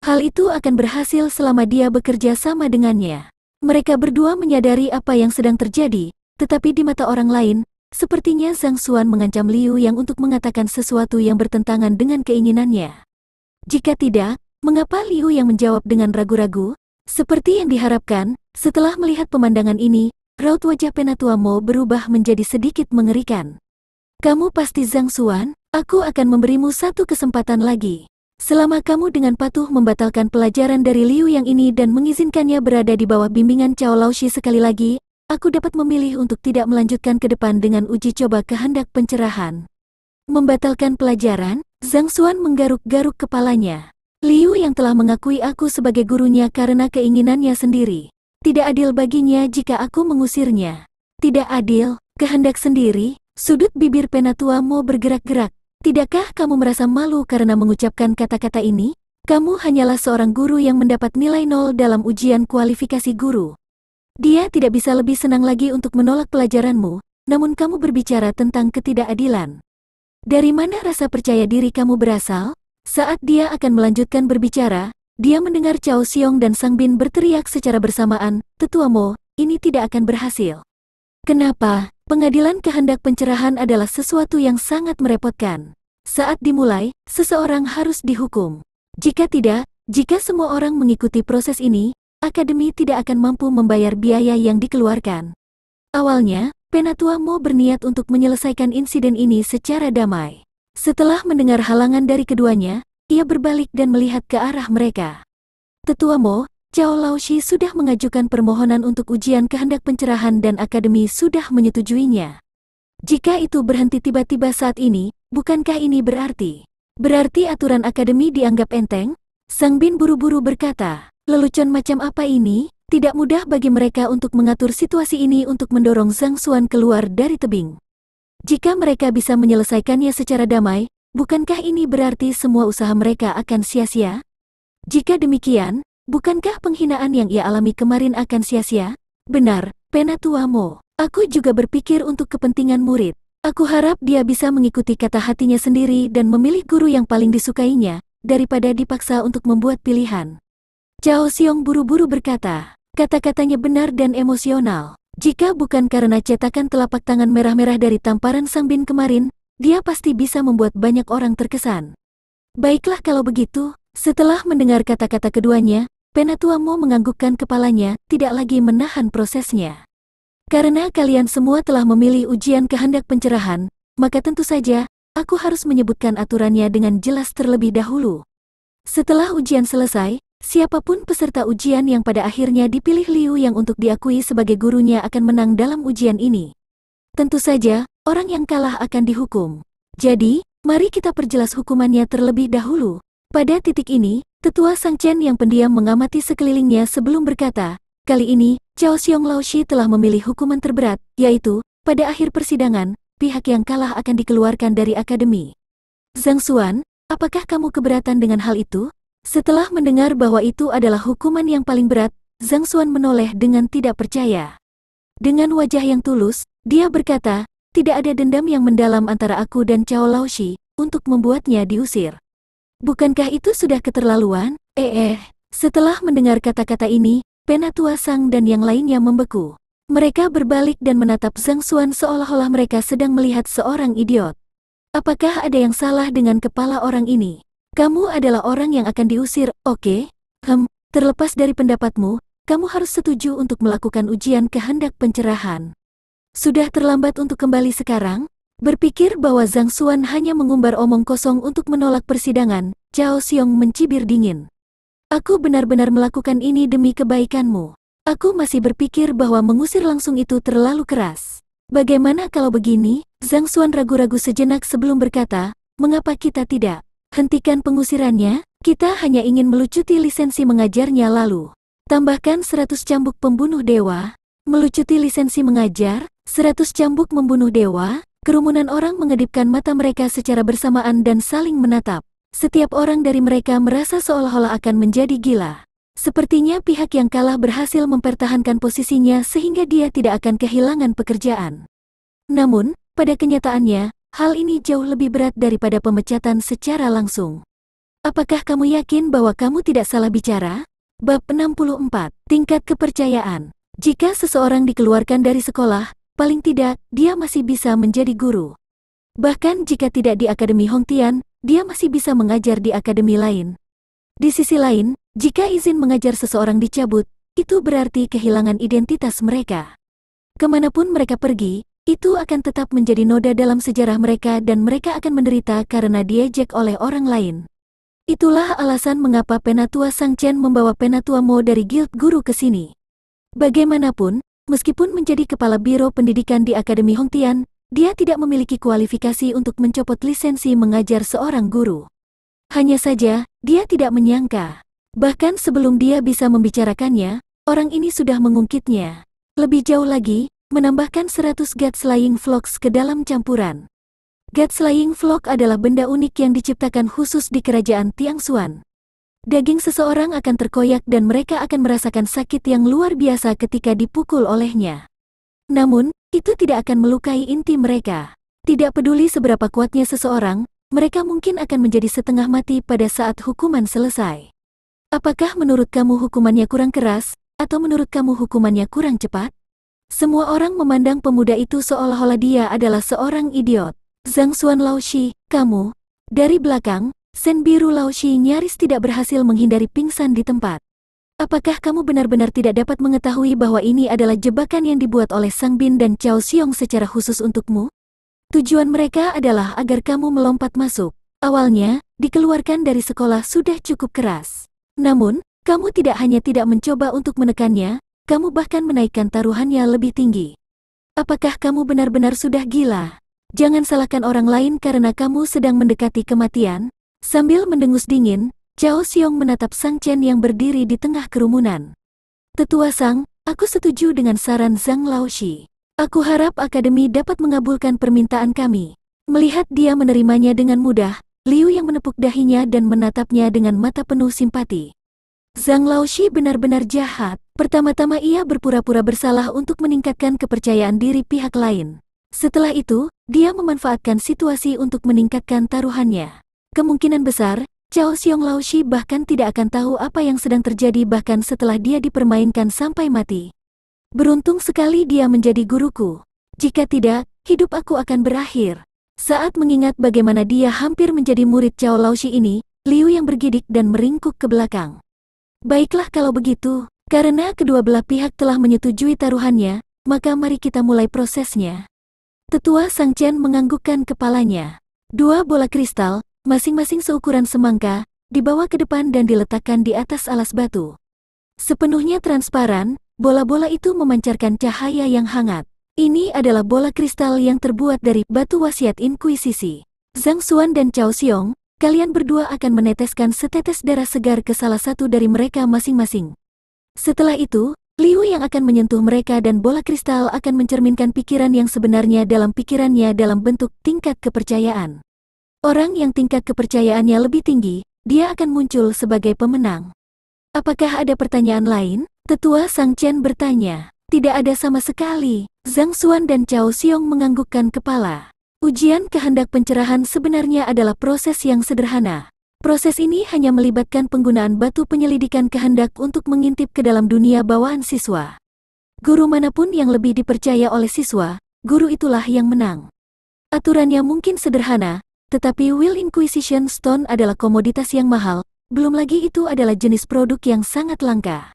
Hal itu akan berhasil selama dia bekerja sama dengannya. Mereka berdua menyadari apa yang sedang terjadi, tetapi di mata orang lain, sepertinya Zhang Xuan mengancam Liu Yang untuk mengatakan sesuatu yang bertentangan dengan keinginannya. Jika tidak, mengapa Liu Yang menjawab dengan ragu-ragu? Seperti yang diharapkan, setelah melihat pemandangan ini, raut wajah Penatua Mo berubah menjadi sedikit mengerikan. Kamu pasti Zhang Xuan? Aku akan memberimu satu kesempatan lagi. Selama kamu dengan patuh membatalkan pelajaran dari Liu Yang ini dan mengizinkannya berada di bawah bimbingan Cao Laoshi sekali lagi, aku dapat memilih untuk tidak melanjutkan ke depan dengan uji coba kehendak pencerahan. Membatalkan pelajaran? Zhang Xuan menggaruk-garuk kepalanya. Liu yang telah mengakui aku sebagai gurunya karena keinginannya sendiri. Tidak adil baginya jika aku mengusirnya. Tidak adil, kehendak sendiri. Sudut bibir Penatua Mo bergerak-gerak. Tidakkah kamu merasa malu karena mengucapkan kata-kata ini? Kamu hanyalah seorang guru yang mendapat nilai 0 dalam ujian kualifikasi guru. Dia tidak bisa lebih senang lagi untuk menolak pelajaranmu, namun kamu berbicara tentang ketidakadilan. Dari mana rasa percaya diri kamu berasal? Saat dia akan melanjutkan berbicara, dia mendengar Cao Xiong dan Sang Bin berteriak secara bersamaan, Tetua Mo, ini tidak akan berhasil. Kenapa? Pengadilan kehendak pencerahan adalah sesuatu yang sangat merepotkan. Saat dimulai, seseorang harus dihukum. Jika tidak, jika semua orang mengikuti proses ini, akademi tidak akan mampu membayar biaya yang dikeluarkan. Awalnya, Penatua Mo berniat untuk menyelesaikan insiden ini secara damai. Setelah mendengar halangan dari keduanya, ia berbalik dan melihat ke arah mereka. Tetua Mo, Cao Laoshi sudah mengajukan permohonan untuk ujian kehendak pencerahan dan akademi sudah menyetujuinya. Jika itu berhenti tiba-tiba saat ini, bukankah ini berarti aturan akademi dianggap enteng? Sang Bin buru-buru berkata, lelucon macam apa ini? Tidak mudah bagi mereka untuk mengatur situasi ini untuk mendorong Zhang Xuan keluar dari tebing. Jika mereka bisa menyelesaikannya secara damai, bukankah ini berarti semua usaha mereka akan sia-sia? Jika demikian, bukankah penghinaan yang ia alami kemarin akan sia-sia? Benar, Penatua Mo. Aku juga berpikir untuk kepentingan murid. Aku harap dia bisa mengikuti kata hatinya sendiri dan memilih guru yang paling disukainya, daripada dipaksa untuk membuat pilihan. Cao Xiong buru-buru berkata, kata-katanya benar dan emosional. Jika bukan karena cetakan telapak tangan merah-merah dari tamparan Sang Bin kemarin, dia pasti bisa membuat banyak orang terkesan. Baiklah kalau begitu. Setelah mendengar kata-kata keduanya, Penatua Mo menganggukkan kepalanya, tidak lagi menahan prosesnya. Karena kalian semua telah memilih ujian kehendak pencerahan, maka tentu saja, aku harus menyebutkan aturannya dengan jelas terlebih dahulu. Setelah ujian selesai, siapapun peserta ujian yang pada akhirnya dipilih Liu yang untuk diakui sebagai gurunya akan menang dalam ujian ini. Tentu saja, orang yang kalah akan dihukum. Jadi, mari kita perjelas hukumannya terlebih dahulu. Pada titik ini, Tetua Sang Chen yang pendiam mengamati sekelilingnya sebelum berkata, kali ini, Cao Xiong Laoshi telah memilih hukuman terberat, yaitu, pada akhir persidangan, pihak yang kalah akan dikeluarkan dari akademi. Zhang Xuan, apakah kamu keberatan dengan hal itu? Setelah mendengar bahwa itu adalah hukuman yang paling berat, Zhang Xuan menoleh dengan tidak percaya. Dengan wajah yang tulus, dia berkata, tidak ada dendam yang mendalam antara aku dan Cao Laoshi, untuk membuatnya diusir. Bukankah itu sudah keterlaluan? Setelah mendengar kata-kata ini, Penatua Sang dan yang lainnya membeku. Mereka berbalik dan menatap Zhang Xuan seolah-olah mereka sedang melihat seorang idiot. Apakah ada yang salah dengan kepala orang ini? Kamu adalah orang yang akan diusir, oke? Terlepas dari pendapatmu, kamu harus setuju untuk melakukan ujian kehendak pencerahan. Sudah terlambat untuk kembali sekarang? Berpikir bahwa Zhang Xuan hanya mengumbar omong kosong untuk menolak persidangan, Cao Xiong mencibir dingin. Aku benar-benar melakukan ini demi kebaikanmu. Aku masih berpikir bahwa mengusir langsung itu terlalu keras. Bagaimana kalau begini? Zhang Xuan ragu-ragu sejenak sebelum berkata, mengapa kita tidak hentikan pengusirannya? Kita hanya ingin melucuti lisensi mengajarnya lalu. Tambahkan 100 cambuk pembunuh dewa. Melucuti lisensi mengajar, 100 cambuk membunuh dewa. Kerumunan orang mengedipkan mata mereka secara bersamaan dan saling menatap. Setiap orang dari mereka merasa seolah-olah akan menjadi gila. Sepertinya pihak yang kalah berhasil mempertahankan posisinya sehingga dia tidak akan kehilangan pekerjaan. Namun, pada kenyataannya, hal ini jauh lebih berat daripada pemecatan secara langsung. Apakah kamu yakin bahwa kamu tidak salah bicara? Bab 64. Tingkat kepercayaan. Jika seseorang dikeluarkan dari sekolah, paling tidak, dia masih bisa menjadi guru. Bahkan jika tidak di Akademi Hongtian, dia masih bisa mengajar di akademi lain. Di sisi lain, jika izin mengajar seseorang dicabut, itu berarti kehilangan identitas mereka. Kemanapun mereka pergi, itu akan tetap menjadi noda dalam sejarah mereka dan mereka akan menderita karena diejek oleh orang lain. Itulah alasan mengapa Penatua Sang Chen membawa Penatua Mo dari Guild Guru ke sini. Bagaimanapun, meskipun menjadi kepala biro pendidikan di Akademi Hongtian, dia tidak memiliki kualifikasi untuk mencopot lisensi mengajar seorang guru. Hanya saja, dia tidak menyangka. Bahkan sebelum dia bisa membicarakannya, orang ini sudah mengungkitnya. Lebih jauh lagi, menambahkan 100 God Slaying Flocks ke dalam campuran. God Slaying Flock adalah benda unik yang diciptakan khusus di kerajaan Tiangxuan. Daging seseorang akan terkoyak dan mereka akan merasakan sakit yang luar biasa ketika dipukul olehnya. Namun, itu tidak akan melukai inti mereka. Tidak peduli seberapa kuatnya seseorang, mereka mungkin akan menjadi setengah mati pada saat hukuman selesai. Apakah menurut kamu hukumannya kurang keras, atau menurut kamu hukumannya kurang cepat? Semua orang memandang pemuda itu seolah-olah dia adalah seorang idiot. Zhang Xuan Laoshi, kamu. Dari belakang, Sen Biru Laoshi nyaris tidak berhasil menghindari pingsan di tempat. Apakah kamu benar-benar tidak dapat mengetahui bahwa ini adalah jebakan yang dibuat oleh Sang Bin dan Cao Xiong secara khusus untukmu? Tujuan mereka adalah agar kamu melompat masuk. Awalnya, dikeluarkan dari sekolah sudah cukup keras. Namun, kamu tidak hanya tidak mencoba untuk menekannya, kamu bahkan menaikkan taruhannya lebih tinggi. Apakah kamu benar-benar sudah gila? Jangan salahkan orang lain karena kamu sedang mendekati kematian. Sambil mendengus dingin, Cao Xiong menatap Sang Chen yang berdiri di tengah kerumunan. Tetua Sang, aku setuju dengan saran Zhang Laoshi. Aku harap Akademi dapat mengabulkan permintaan kami. Melihat dia menerimanya dengan mudah, Liu yang menepuk dahinya dan menatapnya dengan mata penuh simpati. Zhang Laoshi benar-benar jahat. Pertama-tama ia berpura-pura bersalah untuk meningkatkan kepercayaan diri pihak lain. Setelah itu, dia memanfaatkan situasi untuk meningkatkan taruhannya. Kemungkinan besar, Cao Xiong Laoshi bahkan tidak akan tahu apa yang sedang terjadi bahkan setelah dia dipermainkan sampai mati. Beruntung sekali dia menjadi guruku. Jika tidak, hidup aku akan berakhir. Saat mengingat bagaimana dia hampir menjadi murid Cao Laoshi ini, Liu yang bergidik dan meringkuk ke belakang. Baiklah kalau begitu, karena kedua belah pihak telah menyetujui taruhannya, maka mari kita mulai prosesnya. Tetua Sang Chen menganggukkan kepalanya. Dua bola kristal, masing-masing seukuran semangka, dibawa ke depan dan diletakkan di atas alas batu. Sepenuhnya transparan, bola-bola itu memancarkan cahaya yang hangat. Ini adalah bola kristal yang terbuat dari batu wasiat inkuisisi. Zhang Xuan dan Cao Xiong, kalian berdua akan meneteskan setetes darah segar ke salah satu dari mereka masing-masing. Setelah itu, Liu yang akan menyentuh mereka dan bola kristal akan mencerminkan pikiran yang sebenarnya dalam pikirannya dalam bentuk tingkat kepercayaan. Orang yang tingkat kepercayaannya lebih tinggi, dia akan muncul sebagai pemenang. Apakah ada pertanyaan lain? Tetua Sang Chen bertanya. Tidak ada sama sekali. Zhang Xuan dan Cao Xiong menganggukkan kepala. Ujian kehendak pencerahan sebenarnya adalah proses yang sederhana. Proses ini hanya melibatkan penggunaan batu penyelidikan kehendak untuk mengintip ke dalam dunia bawaan siswa. Guru manapun yang lebih dipercaya oleh siswa, guru itulah yang menang. Aturannya mungkin sederhana, tetapi Will Inquisition Stone adalah komoditas yang mahal, belum lagi itu adalah jenis produk yang sangat langka.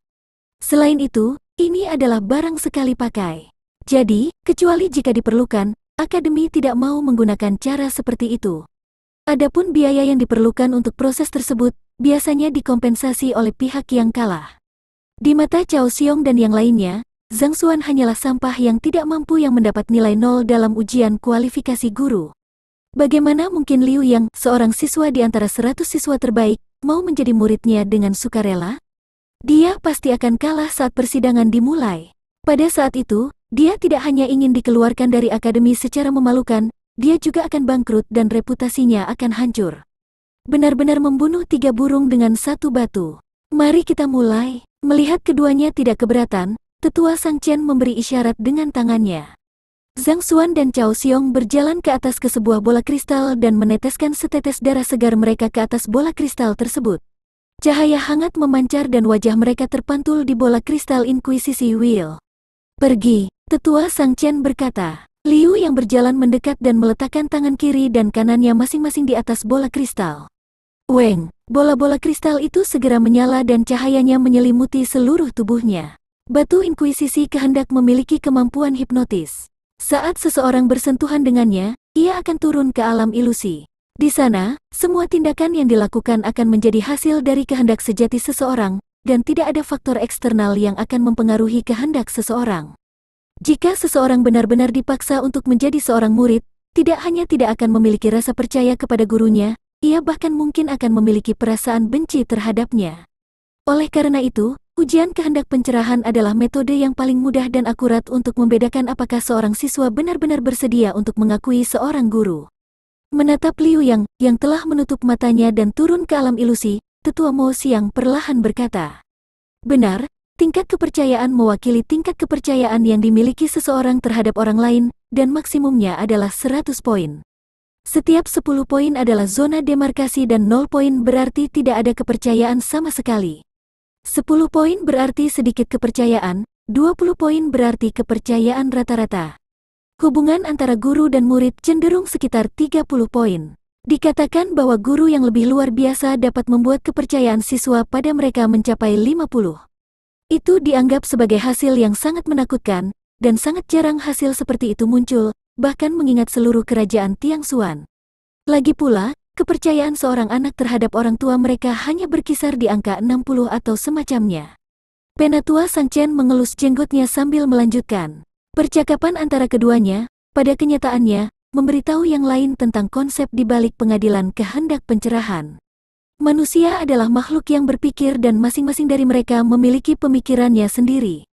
Selain itu, ini adalah barang sekali pakai. Jadi, kecuali jika diperlukan, akademi tidak mau menggunakan cara seperti itu. Adapun biaya yang diperlukan untuk proses tersebut, biasanya dikompensasi oleh pihak yang kalah. Di mata Cao Xiong dan yang lainnya, Zhang Xuan hanyalah sampah yang tidak mampu yang mendapat nilai 0 dalam ujian kualifikasi guru. Bagaimana mungkin Liu yang, seorang siswa di antara 100 siswa terbaik, mau menjadi muridnya dengan sukarela? Dia pasti akan kalah saat persidangan dimulai. Pada saat itu, dia tidak hanya ingin dikeluarkan dari akademi secara memalukan, dia juga akan bangkrut dan reputasinya akan hancur. Benar-benar membunuh 3 burung dengan 1 batu. Mari kita mulai. Melihat keduanya tidak keberatan, Tetua Sang Chen memberi isyarat dengan tangannya. Zhang Xuan dan Cao Xiong berjalan ke atas ke sebuah bola kristal dan meneteskan setetes darah segar mereka ke atas bola kristal tersebut. Cahaya hangat memancar dan wajah mereka terpantul di bola kristal inkuisisi Will. Pergi, Tetua Sang Chen berkata. Liu yang berjalan mendekat dan meletakkan tangan kiri dan kanannya masing-masing di atas bola kristal. Weng, bola-bola kristal itu segera menyala dan cahayanya menyelimuti seluruh tubuhnya. Batu inkuisisi kehendak memiliki kemampuan hipnotis. Saat seseorang bersentuhan dengannya, ia akan turun ke alam ilusi. Di sana, semua tindakan yang dilakukan akan menjadi hasil dari kehendak sejati seseorang, dan tidak ada faktor eksternal yang akan mempengaruhi kehendak seseorang. Jika seseorang benar-benar dipaksa untuk menjadi seorang murid, tidak hanya tidak akan memiliki rasa percaya kepada gurunya, ia bahkan mungkin akan memiliki perasaan benci terhadapnya. Oleh karena itu, ujian kehendak pencerahan adalah metode yang paling mudah dan akurat untuk membedakan apakah seorang siswa benar-benar bersedia untuk mengakui seorang guru. Menatap Liu yang telah menutup matanya dan turun ke alam ilusi, Tetua Mo Xiang perlahan berkata. Benar. Tingkat kepercayaan mewakili tingkat kepercayaan yang dimiliki seseorang terhadap orang lain, dan maksimumnya adalah 100 poin. Setiap 10 poin adalah zona demarkasi dan 0 poin berarti tidak ada kepercayaan sama sekali. 10 poin berarti sedikit kepercayaan, 20 poin berarti kepercayaan rata-rata. Hubungan antara guru dan murid cenderung sekitar 30 poin. Dikatakan bahwa guru yang lebih luar biasa dapat membuat kepercayaan siswa pada mereka mencapai 50. Itu dianggap sebagai hasil yang sangat menakutkan, dan sangat jarang hasil seperti itu muncul, bahkan mengingat seluruh kerajaan Tiang Xuan. Lagi pula, kepercayaan seorang anak terhadap orang tua mereka hanya berkisar di angka 60 atau semacamnya. Penatua Sang Chen mengelus jenggotnya sambil melanjutkan. Percakapan antara keduanya, pada kenyataannya, memberitahu yang lain tentang konsep di balik pengadilan kehendak pencerahan. Manusia adalah makhluk yang berpikir dan masing-masing dari mereka memiliki pemikirannya sendiri.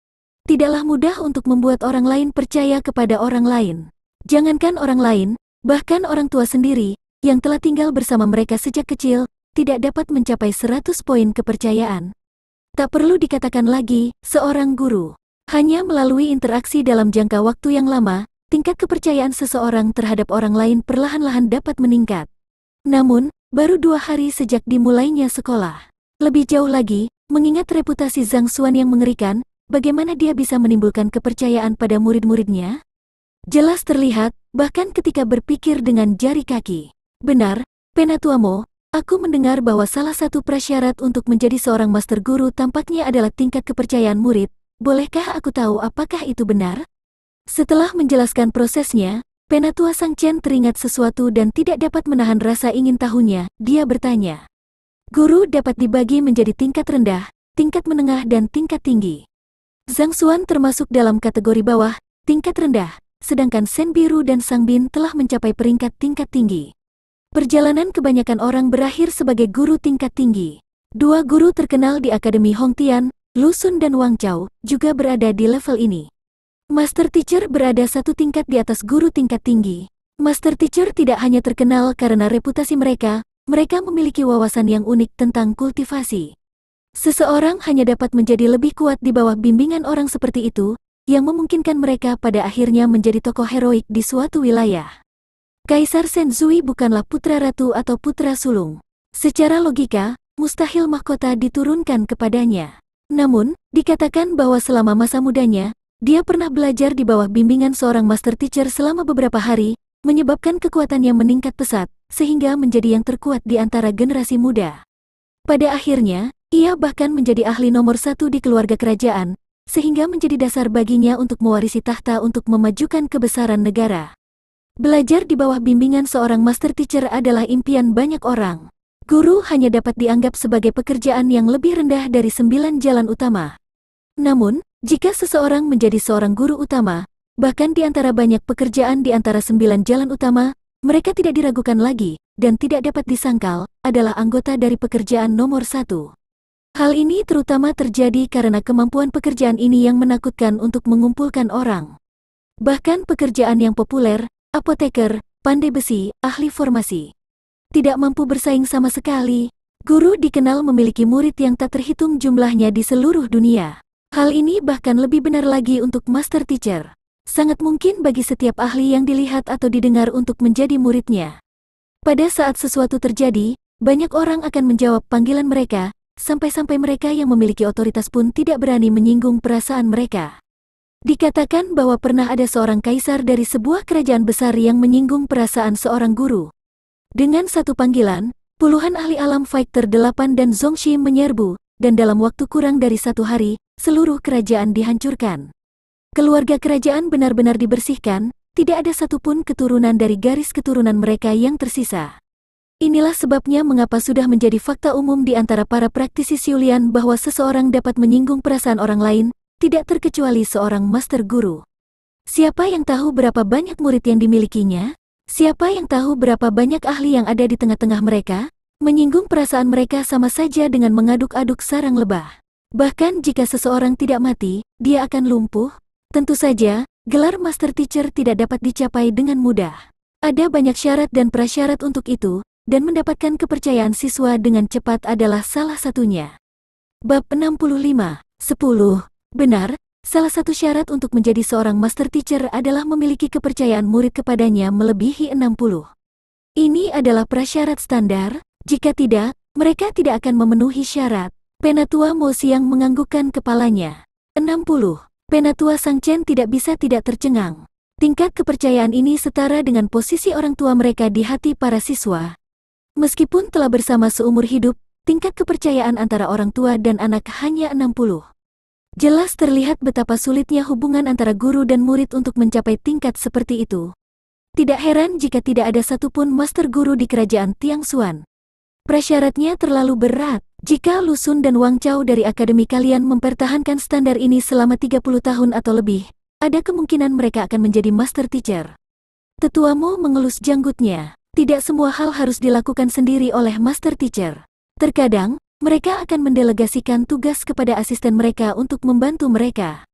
Tidaklah mudah untuk membuat orang lain percaya kepada orang lain. Jangankan orang lain, bahkan orang tua sendiri, yang telah tinggal bersama mereka sejak kecil, tidak dapat mencapai 100 poin kepercayaan. Tak perlu dikatakan lagi, seorang guru. Hanya melalui interaksi dalam jangka waktu yang lama, tingkat kepercayaan seseorang terhadap orang lain perlahan-lahan dapat meningkat. Namun, baru 2 hari sejak dimulainya sekolah. Lebih jauh lagi, mengingat reputasi Zhang Xuan yang mengerikan, bagaimana dia bisa menimbulkan kepercayaan pada murid-muridnya? Jelas terlihat, bahkan ketika berpikir dengan jari kaki. Benar, Penatua Mo, aku mendengar bahwa salah satu prasyarat untuk menjadi seorang master guru tampaknya adalah tingkat kepercayaan murid. Bolehkah aku tahu apakah itu benar? Setelah menjelaskan prosesnya, Penatua Sang Chen teringat sesuatu dan tidak dapat menahan rasa ingin tahunya. Dia bertanya. Guru dapat dibagi menjadi tingkat rendah, tingkat menengah dan tingkat tinggi. Zhang Xuan termasuk dalam kategori bawah, tingkat rendah, sedangkan Shen Biru dan Sang Bin telah mencapai peringkat tingkat tinggi. Perjalanan kebanyakan orang berakhir sebagai guru tingkat tinggi. 2 guru terkenal di Akademi Hongtian, Lu Xun dan Wang Chao, juga berada di level ini. Master Teacher berada 1 tingkat di atas guru tingkat tinggi. Master Teacher tidak hanya terkenal karena reputasi mereka memiliki wawasan yang unik tentang kultivasi. Seseorang hanya dapat menjadi lebih kuat di bawah bimbingan orang seperti itu, yang memungkinkan mereka pada akhirnya menjadi tokoh heroik di suatu wilayah. Kaisar Shenzhui bukanlah putra ratu atau putra sulung. Secara logika, mustahil mahkota diturunkan kepadanya. Namun, dikatakan bahwa selama masa mudanya, dia pernah belajar di bawah bimbingan seorang master teacher selama beberapa hari, menyebabkan kekuatannya meningkat pesat, sehingga menjadi yang terkuat di antara generasi muda. Pada akhirnya, ia bahkan menjadi ahli nomor 1 di keluarga kerajaan, sehingga menjadi dasar baginya untuk mewarisi tahta untuk memajukan kebesaran negara. Belajar di bawah bimbingan seorang master teacher adalah impian banyak orang. Guru hanya dapat dianggap sebagai pekerjaan yang lebih rendah dari 9 jalan utama. Namun, jika seseorang menjadi seorang guru utama, bahkan di antara banyak pekerjaan di antara 9 jalan utama, mereka tidak diragukan lagi, dan tidak dapat disangkal, adalah anggota dari pekerjaan nomor 1. Hal ini terutama terjadi karena kemampuan pekerjaan ini yang menakutkan untuk mengumpulkan orang. Bahkan pekerjaan yang populer, apoteker, pandai besi, ahli formasi, tidak mampu bersaing sama sekali. Guru dikenal memiliki murid yang tak terhitung jumlahnya di seluruh dunia. Hal ini bahkan lebih benar lagi untuk master teacher. Sangat mungkin bagi setiap ahli yang dilihat atau didengar untuk menjadi muridnya. Pada saat sesuatu terjadi, banyak orang akan menjawab panggilan mereka, sampai-sampai mereka yang memiliki otoritas pun tidak berani menyinggung perasaan mereka. Dikatakan bahwa pernah ada seorang kaisar dari sebuah kerajaan besar yang menyinggung perasaan seorang guru. Dengan satu panggilan, puluhan ahli alam fighter 8 dan Zongxi menyerbu, dan dalam waktu kurang dari 1 hari, seluruh kerajaan dihancurkan. Keluarga kerajaan benar-benar dibersihkan, tidak ada satupun keturunan dari garis keturunan mereka yang tersisa. Inilah sebabnya mengapa sudah menjadi fakta umum di antara para praktisi Siulian bahwa seseorang dapat menyinggung perasaan orang lain, tidak terkecuali seorang master guru. Siapa yang tahu berapa banyak murid yang dimilikinya? Siapa yang tahu berapa banyak ahli yang ada di tengah-tengah mereka? Menyinggung perasaan mereka sama saja dengan mengaduk-aduk sarang lebah. Bahkan jika seseorang tidak mati, dia akan lumpuh. Tentu saja, gelar master teacher tidak dapat dicapai dengan mudah. Ada banyak syarat dan prasyarat untuk itu, dan mendapatkan kepercayaan siswa dengan cepat adalah salah satunya. Bab 65, 10. Benar, salah satu syarat untuk menjadi seorang master teacher adalah memiliki kepercayaan murid kepadanya melebihi 60. Ini adalah prasyarat standar, jika tidak, mereka tidak akan memenuhi syarat. Penatua Mo Siang menganggukkan kepalanya. 60. Penatua Sang Chen tidak bisa tidak tercengang. Tingkat kepercayaan ini setara dengan posisi orang tua mereka di hati para siswa. Meskipun telah bersama seumur hidup, tingkat kepercayaan antara orang tua dan anak hanya 60. Jelas terlihat betapa sulitnya hubungan antara guru dan murid untuk mencapai tingkat seperti itu. Tidak heran jika tidak ada satupun master guru di kerajaan Tiangshuan. Prasyaratnya terlalu berat. Jika Lu Xun dan Wang Chao dari akademi kalian mempertahankan standar ini selama 30 tahun atau lebih, ada kemungkinan mereka akan menjadi master teacher. Tetuamu mengelus janggutnya. Tidak semua hal harus dilakukan sendiri oleh master teacher. Terkadang, mereka akan mendelegasikan tugas kepada asisten mereka untuk membantu mereka.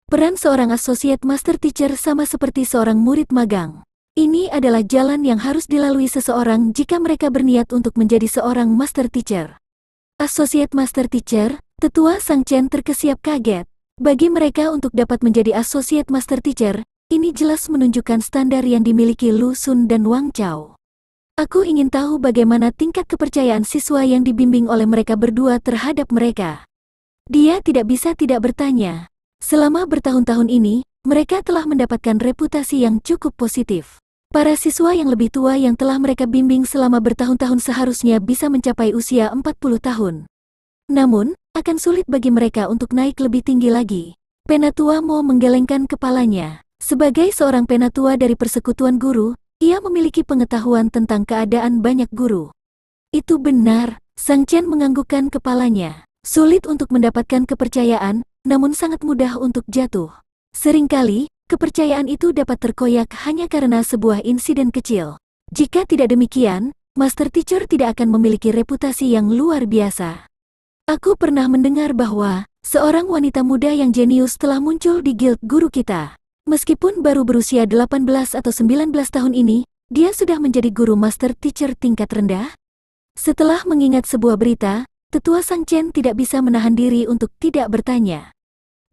Peran seorang associate master teacher sama seperti seorang murid magang. Ini adalah jalan yang harus dilalui seseorang jika mereka berniat untuk menjadi seorang master teacher. Associate Master Teacher, Tetua Sang Chen terkesiap kaget. Bagi mereka untuk dapat menjadi Associate Master Teacher, Ini jelas menunjukkan standar yang dimiliki Lu Sun dan Wang Chao. Aku ingin tahu bagaimana tingkat kepercayaan siswa yang dibimbing oleh mereka berdua terhadap mereka. Dia tidak bisa tidak bertanya. Selama bertahun-tahun ini, mereka telah mendapatkan reputasi yang cukup positif. Para siswa yang lebih tua yang telah mereka bimbing selama bertahun-tahun seharusnya bisa mencapai usia 40 tahun. Namun, akan sulit bagi mereka untuk naik lebih tinggi lagi. Penatua Mo menggelengkan kepalanya. Sebagai seorang penatua dari persekutuan guru, ia memiliki pengetahuan tentang keadaan banyak guru. Itu benar, Sang Chen menganggukkan kepalanya. Sulit untuk mendapatkan kepercayaan, namun sangat mudah untuk jatuh. Seringkali, kepercayaan itu dapat terkoyak hanya karena sebuah insiden kecil. Jika tidak demikian, Master Teacher tidak akan memiliki reputasi yang luar biasa. Aku pernah mendengar bahwa seorang wanita muda yang jenius telah muncul di guild guru kita. Meskipun baru berusia 18 atau 19 tahun ini, dia sudah menjadi guru Master Teacher tingkat rendah. Setelah mengingat sebuah berita, Tetua Sang Chen tidak bisa menahan diri untuk tidak bertanya.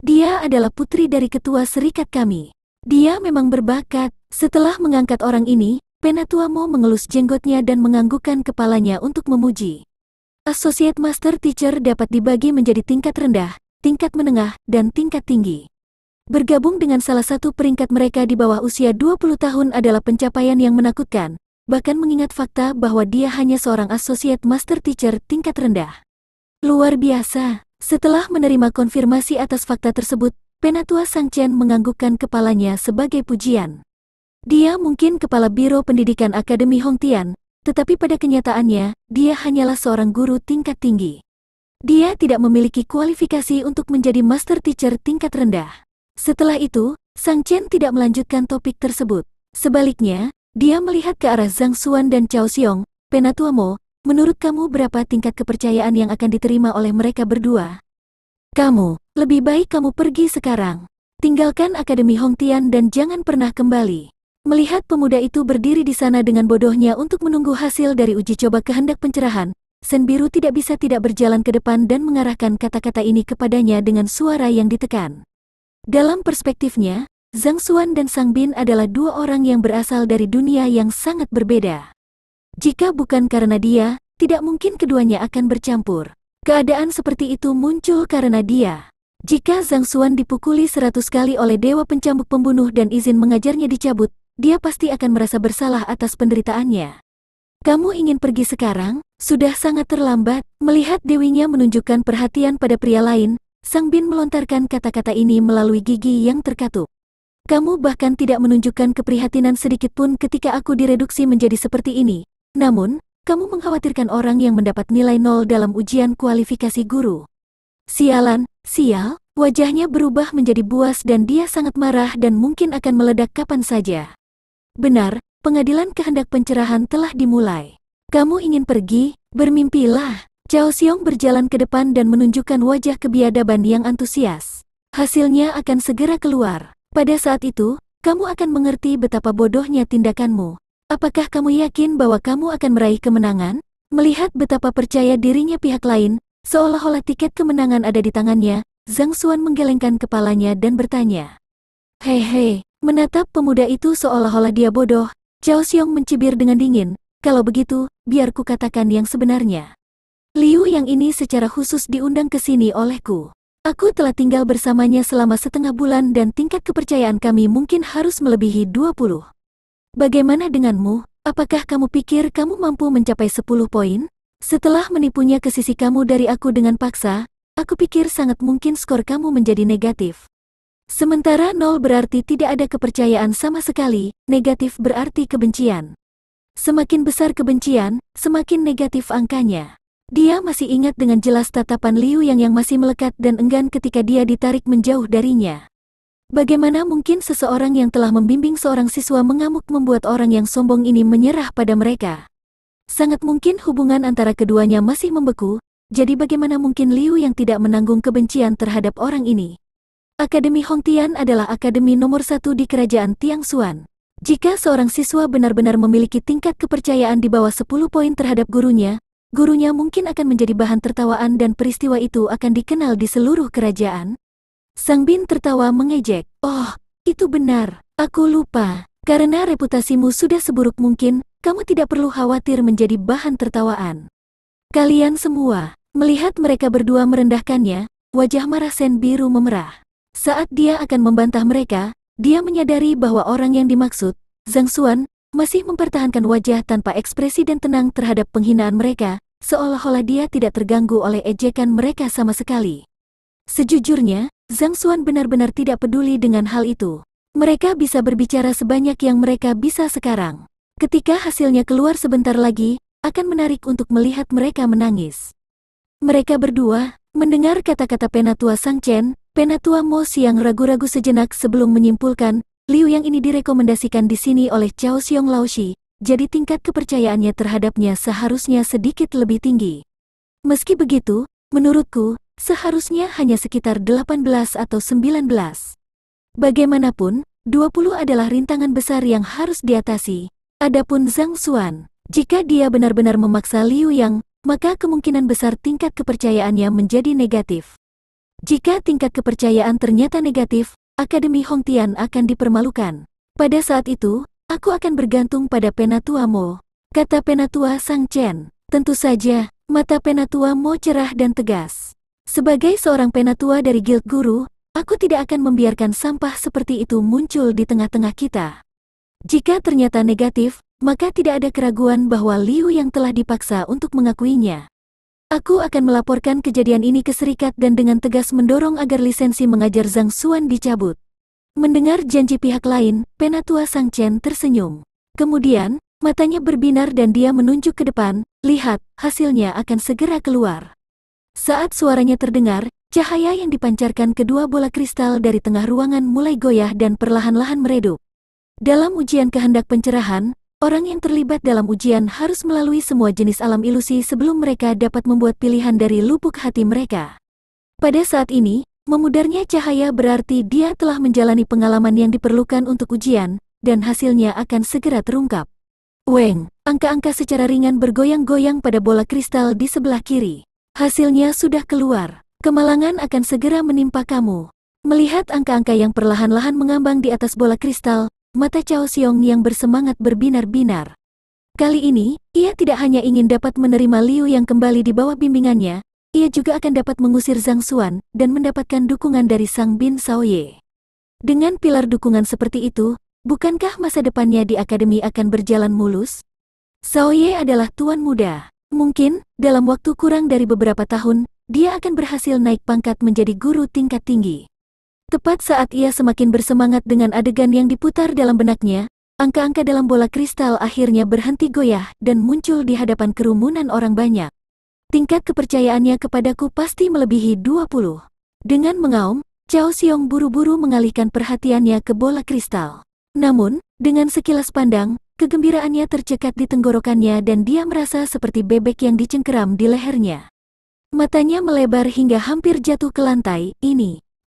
Dia adalah putri dari ketua serikat kami. Dia memang berbakat. Setelah mengangkat orang ini, Penatua Mo mengelus jenggotnya dan menganggukkan kepalanya untuk memuji. Associate Master Teacher dapat dibagi menjadi tingkat rendah, tingkat menengah, dan tingkat tinggi. Bergabung dengan salah satu peringkat mereka di bawah usia 20 tahun adalah pencapaian yang menakutkan, bahkan mengingat fakta bahwa dia hanya seorang Associate Master Teacher tingkat rendah. Luar biasa. Setelah menerima konfirmasi atas fakta tersebut, Penatua Sang Chen menganggukkan kepalanya sebagai pujian. Dia mungkin kepala Biro Pendidikan Akademi Hongtian, tetapi pada kenyataannya, dia hanyalah seorang guru tingkat tinggi. Dia tidak memiliki kualifikasi untuk menjadi Master Teacher tingkat rendah. Setelah itu, Sang Chen tidak melanjutkan topik tersebut. Sebaliknya, dia melihat ke arah Zhang Xuan dan Cao Xiong. Penatua Mo, menurut kamu berapa tingkat kepercayaan yang akan diterima oleh mereka berdua? Kamu, lebih baik kamu pergi sekarang. Tinggalkan Akademi Hongtian dan jangan pernah kembali. Melihat pemuda itu berdiri di sana dengan bodohnya untuk menunggu hasil dari uji coba kehendak pencerahan, Sen Biru tidak bisa tidak berjalan ke depan dan mengarahkan kata-kata ini kepadanya dengan suara yang ditekan. Dalam perspektifnya, Zhang Xuan dan Sang Bin adalah dua orang yang berasal dari dunia yang sangat berbeda. Jika bukan karena dia, tidak mungkin keduanya akan bercampur. Keadaan seperti itu muncul karena dia. Jika Zhang Xuan dipukuli 100 kali oleh Dewa Pencambuk Pembunuh dan izin mengajarnya dicabut, dia pasti akan merasa bersalah atas penderitaannya. Kamu ingin pergi sekarang? Sudah sangat terlambat. Melihat dewinya menunjukkan perhatian pada pria lain, Sang Bin melontarkan kata-kata ini melalui gigi yang terkatup. Kamu bahkan tidak menunjukkan keprihatinan sedikitpun ketika aku direduksi menjadi seperti ini. Namun, kamu mengkhawatirkan orang yang mendapat nilai 0 dalam ujian kualifikasi guru. Sialan, sial, wajahnya berubah menjadi buas dan dia sangat marah dan mungkin akan meledak kapan saja. Benar, pengadilan kehendak pencerahan telah dimulai. Kamu ingin pergi? Bermimpilah. Cao Xiong berjalan ke depan dan menunjukkan wajah kebiadaban yang antusias. Hasilnya akan segera keluar. Pada saat itu, kamu akan mengerti betapa bodohnya tindakanmu. Apakah kamu yakin bahwa kamu akan meraih kemenangan? Melihat betapa percaya dirinya pihak lain, seolah-olah tiket kemenangan ada di tangannya, Zhang Xuan menggelengkan kepalanya dan bertanya. Hei, menatap pemuda itu seolah-olah dia bodoh, Cao Xiong mencibir dengan dingin. Kalau begitu, biar ku katakan yang sebenarnya. Liu yang ini secara khusus diundang ke sini olehku. Aku telah tinggal bersamanya selama setengah bulan dan tingkat kepercayaan kami mungkin harus melebihi 20. Bagaimana denganmu? Apakah kamu pikir kamu mampu mencapai 10 poin? Setelah menipunya ke sisi kamu dari aku dengan paksa, aku pikir sangat mungkin skor kamu menjadi negatif. Sementara 0 berarti tidak ada kepercayaan sama sekali, negatif berarti kebencian. Semakin besar kebencian, semakin negatif angkanya. Dia masih ingat dengan jelas tatapan Liu yang masih melekat dan enggan ketika dia ditarik menjauh darinya. Bagaimana mungkin seseorang yang telah membimbing seorang siswa mengamuk membuat orang yang sombong ini menyerah pada mereka? Sangat mungkin hubungan antara keduanya masih membeku, jadi bagaimana mungkin Liu yang tidak menanggung kebencian terhadap orang ini? Akademi Hongtian adalah akademi nomor 1 di kerajaan Tiangxuan. Jika seorang siswa benar-benar memiliki tingkat kepercayaan di bawah 10 poin terhadap gurunya mungkin akan menjadi bahan tertawaan dan peristiwa itu akan dikenal di seluruh kerajaan. Sang Bin tertawa mengejek. Oh, itu benar. Aku lupa. Karena reputasimu sudah seburuk mungkin, kamu tidak perlu khawatir menjadi bahan tertawaan. Kalian semua, melihat mereka berdua merendahkannya, wajah Marasen biru memerah. Saat dia akan membantah mereka, dia menyadari bahwa orang yang dimaksud, Zhang Xuan, masih mempertahankan wajah tanpa ekspresi dan tenang terhadap penghinaan mereka, seolah-olah dia tidak terganggu oleh ejekan mereka sama sekali. Sejujurnya, Zhang Xuan benar-benar tidak peduli dengan hal itu. Mereka bisa berbicara sebanyak yang mereka bisa sekarang. Ketika hasilnya keluar sebentar lagi, akan menarik untuk melihat mereka menangis. Mereka berdua, mendengar kata-kata Penatua Sang Chen, Penatua Mo Xiang ragu-ragu sejenak sebelum menyimpulkan, Liu yang ini direkomendasikan di sini oleh Cao Xiong Laoshi, jadi tingkat kepercayaannya terhadapnya seharusnya sedikit lebih tinggi. Meski begitu, menurutku, seharusnya hanya sekitar 18 atau 19. Bagaimanapun, 20 adalah rintangan besar yang harus diatasi. Adapun Zhang Xuan, jika dia benar-benar memaksa Liu Yang, maka kemungkinan besar tingkat kepercayaannya menjadi negatif. Jika tingkat kepercayaan ternyata negatif, Akademi Hongtian akan dipermalukan. Pada saat itu, aku akan bergantung pada Penatua Mo, kata Penatua Sang Chen. Tentu saja, mata Penatua Mo cerah dan tegas. Sebagai seorang penatua dari Guild Guru, aku tidak akan membiarkan sampah seperti itu muncul di tengah-tengah kita. Jika ternyata negatif, maka tidak ada keraguan bahwa Liu yang telah dipaksa untuk mengakuinya. Aku akan melaporkan kejadian ini ke serikat dan dengan tegas mendorong agar lisensi mengajar Zhang Xuan dicabut. Mendengar janji pihak lain, Penatua Sang Chen tersenyum. Kemudian, matanya berbinar dan dia menunjuk ke depan, lihat, hasilnya akan segera keluar. Saat suaranya terdengar, cahaya yang dipancarkan kedua bola kristal dari tengah ruangan mulai goyah dan perlahan-lahan meredup. Dalam ujian kehendak pencerahan, orang yang terlibat dalam ujian harus melalui semua jenis alam ilusi sebelum mereka dapat membuat pilihan dari lubuk hati mereka. Pada saat ini, memudarnya cahaya berarti dia telah menjalani pengalaman yang diperlukan untuk ujian, dan hasilnya akan segera terungkap. Weng, angka-angka secara ringan bergoyang-goyang pada bola kristal di sebelah kiri. Hasilnya sudah keluar. Kemalangan akan segera menimpa kamu. Melihat angka-angka yang perlahan-lahan mengambang di atas bola kristal, mata Cao Xiong yang bersemangat berbinar-binar. Kali ini, ia tidak hanya ingin dapat menerima Liu yang kembali di bawah bimbingannya, ia juga akan dapat mengusir Zhang Xuan dan mendapatkan dukungan dari Sang Bin Shaoye. Dengan pilar dukungan seperti itu, bukankah masa depannya di akademi akan berjalan mulus? Shaoye adalah tuan muda. Mungkin, dalam waktu kurang dari beberapa tahun, dia akan berhasil naik pangkat menjadi guru tingkat tinggi. Tepat saat ia semakin bersemangat dengan adegan yang diputar dalam benaknya, angka-angka dalam bola kristal akhirnya berhenti goyah dan muncul di hadapan kerumunan orang banyak. Tingkat kepercayaannya kepadaku pasti melebihi 20. Dengan mengaum, Cao Xiong buru-buru mengalihkan perhatiannya ke bola kristal. Namun, dengan sekilas pandang, kegembiraannya tercekat di tenggorokannya dan dia merasa seperti bebek yang dicengkeram di lehernya. Matanya melebar hingga hampir jatuh ke lantai.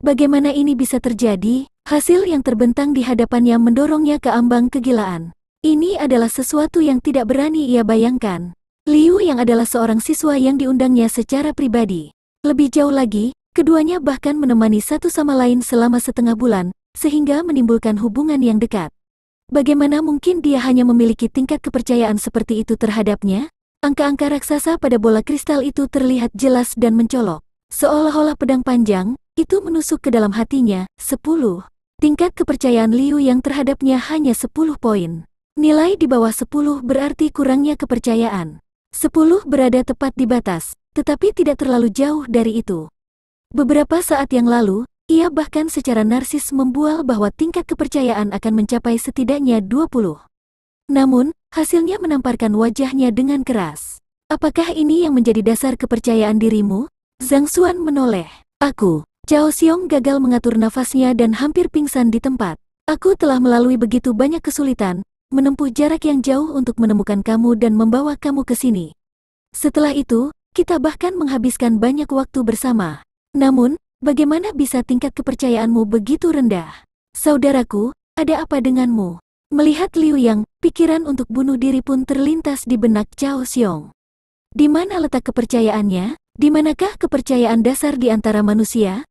Bagaimana ini bisa terjadi? Hasil yang terbentang di hadapannya mendorongnya ke ambang kegilaan. Ini adalah sesuatu yang tidak berani ia bayangkan. Liu yang adalah seorang siswa yang diundangnya secara pribadi. Lebih jauh lagi, keduanya bahkan menemani satu sama lain selama setengah bulan, sehingga menimbulkan hubungan yang dekat. Bagaimana mungkin dia hanya memiliki tingkat kepercayaan seperti itu terhadapnya? Angka-angka raksasa pada bola kristal itu terlihat jelas dan mencolok. Seolah-olah pedang panjang, itu menusuk ke dalam hatinya. 10. Tingkat kepercayaan Liu yang terhadapnya hanya 10 poin. Nilai di bawah 10 berarti kurangnya kepercayaan. 10 berada tepat di batas, tetapi tidak terlalu jauh dari itu. Beberapa saat yang lalu, ia bahkan secara narsis membual bahwa tingkat kepercayaan akan mencapai setidaknya 20. Namun, hasilnya menamparkan wajahnya dengan keras. Apakah ini yang menjadi dasar kepercayaan dirimu? Zhang Xuan menoleh. Aku. Cao Xiong gagal mengatur nafasnya dan hampir pingsan di tempat. Aku telah melalui begitu banyak kesulitan, menempuh jarak yang jauh untuk menemukan kamu dan membawa kamu ke sini. Setelah itu, kita bahkan menghabiskan banyak waktu bersama. Namun, bagaimana bisa tingkat kepercayaanmu begitu rendah? Saudaraku, ada apa denganmu? Melihat Liu Yang, pikiran untuk bunuh diri pun terlintas di benak Cao Xiong. Di mana letak kepercayaannya? Di manakah kepercayaan dasar di antara manusia?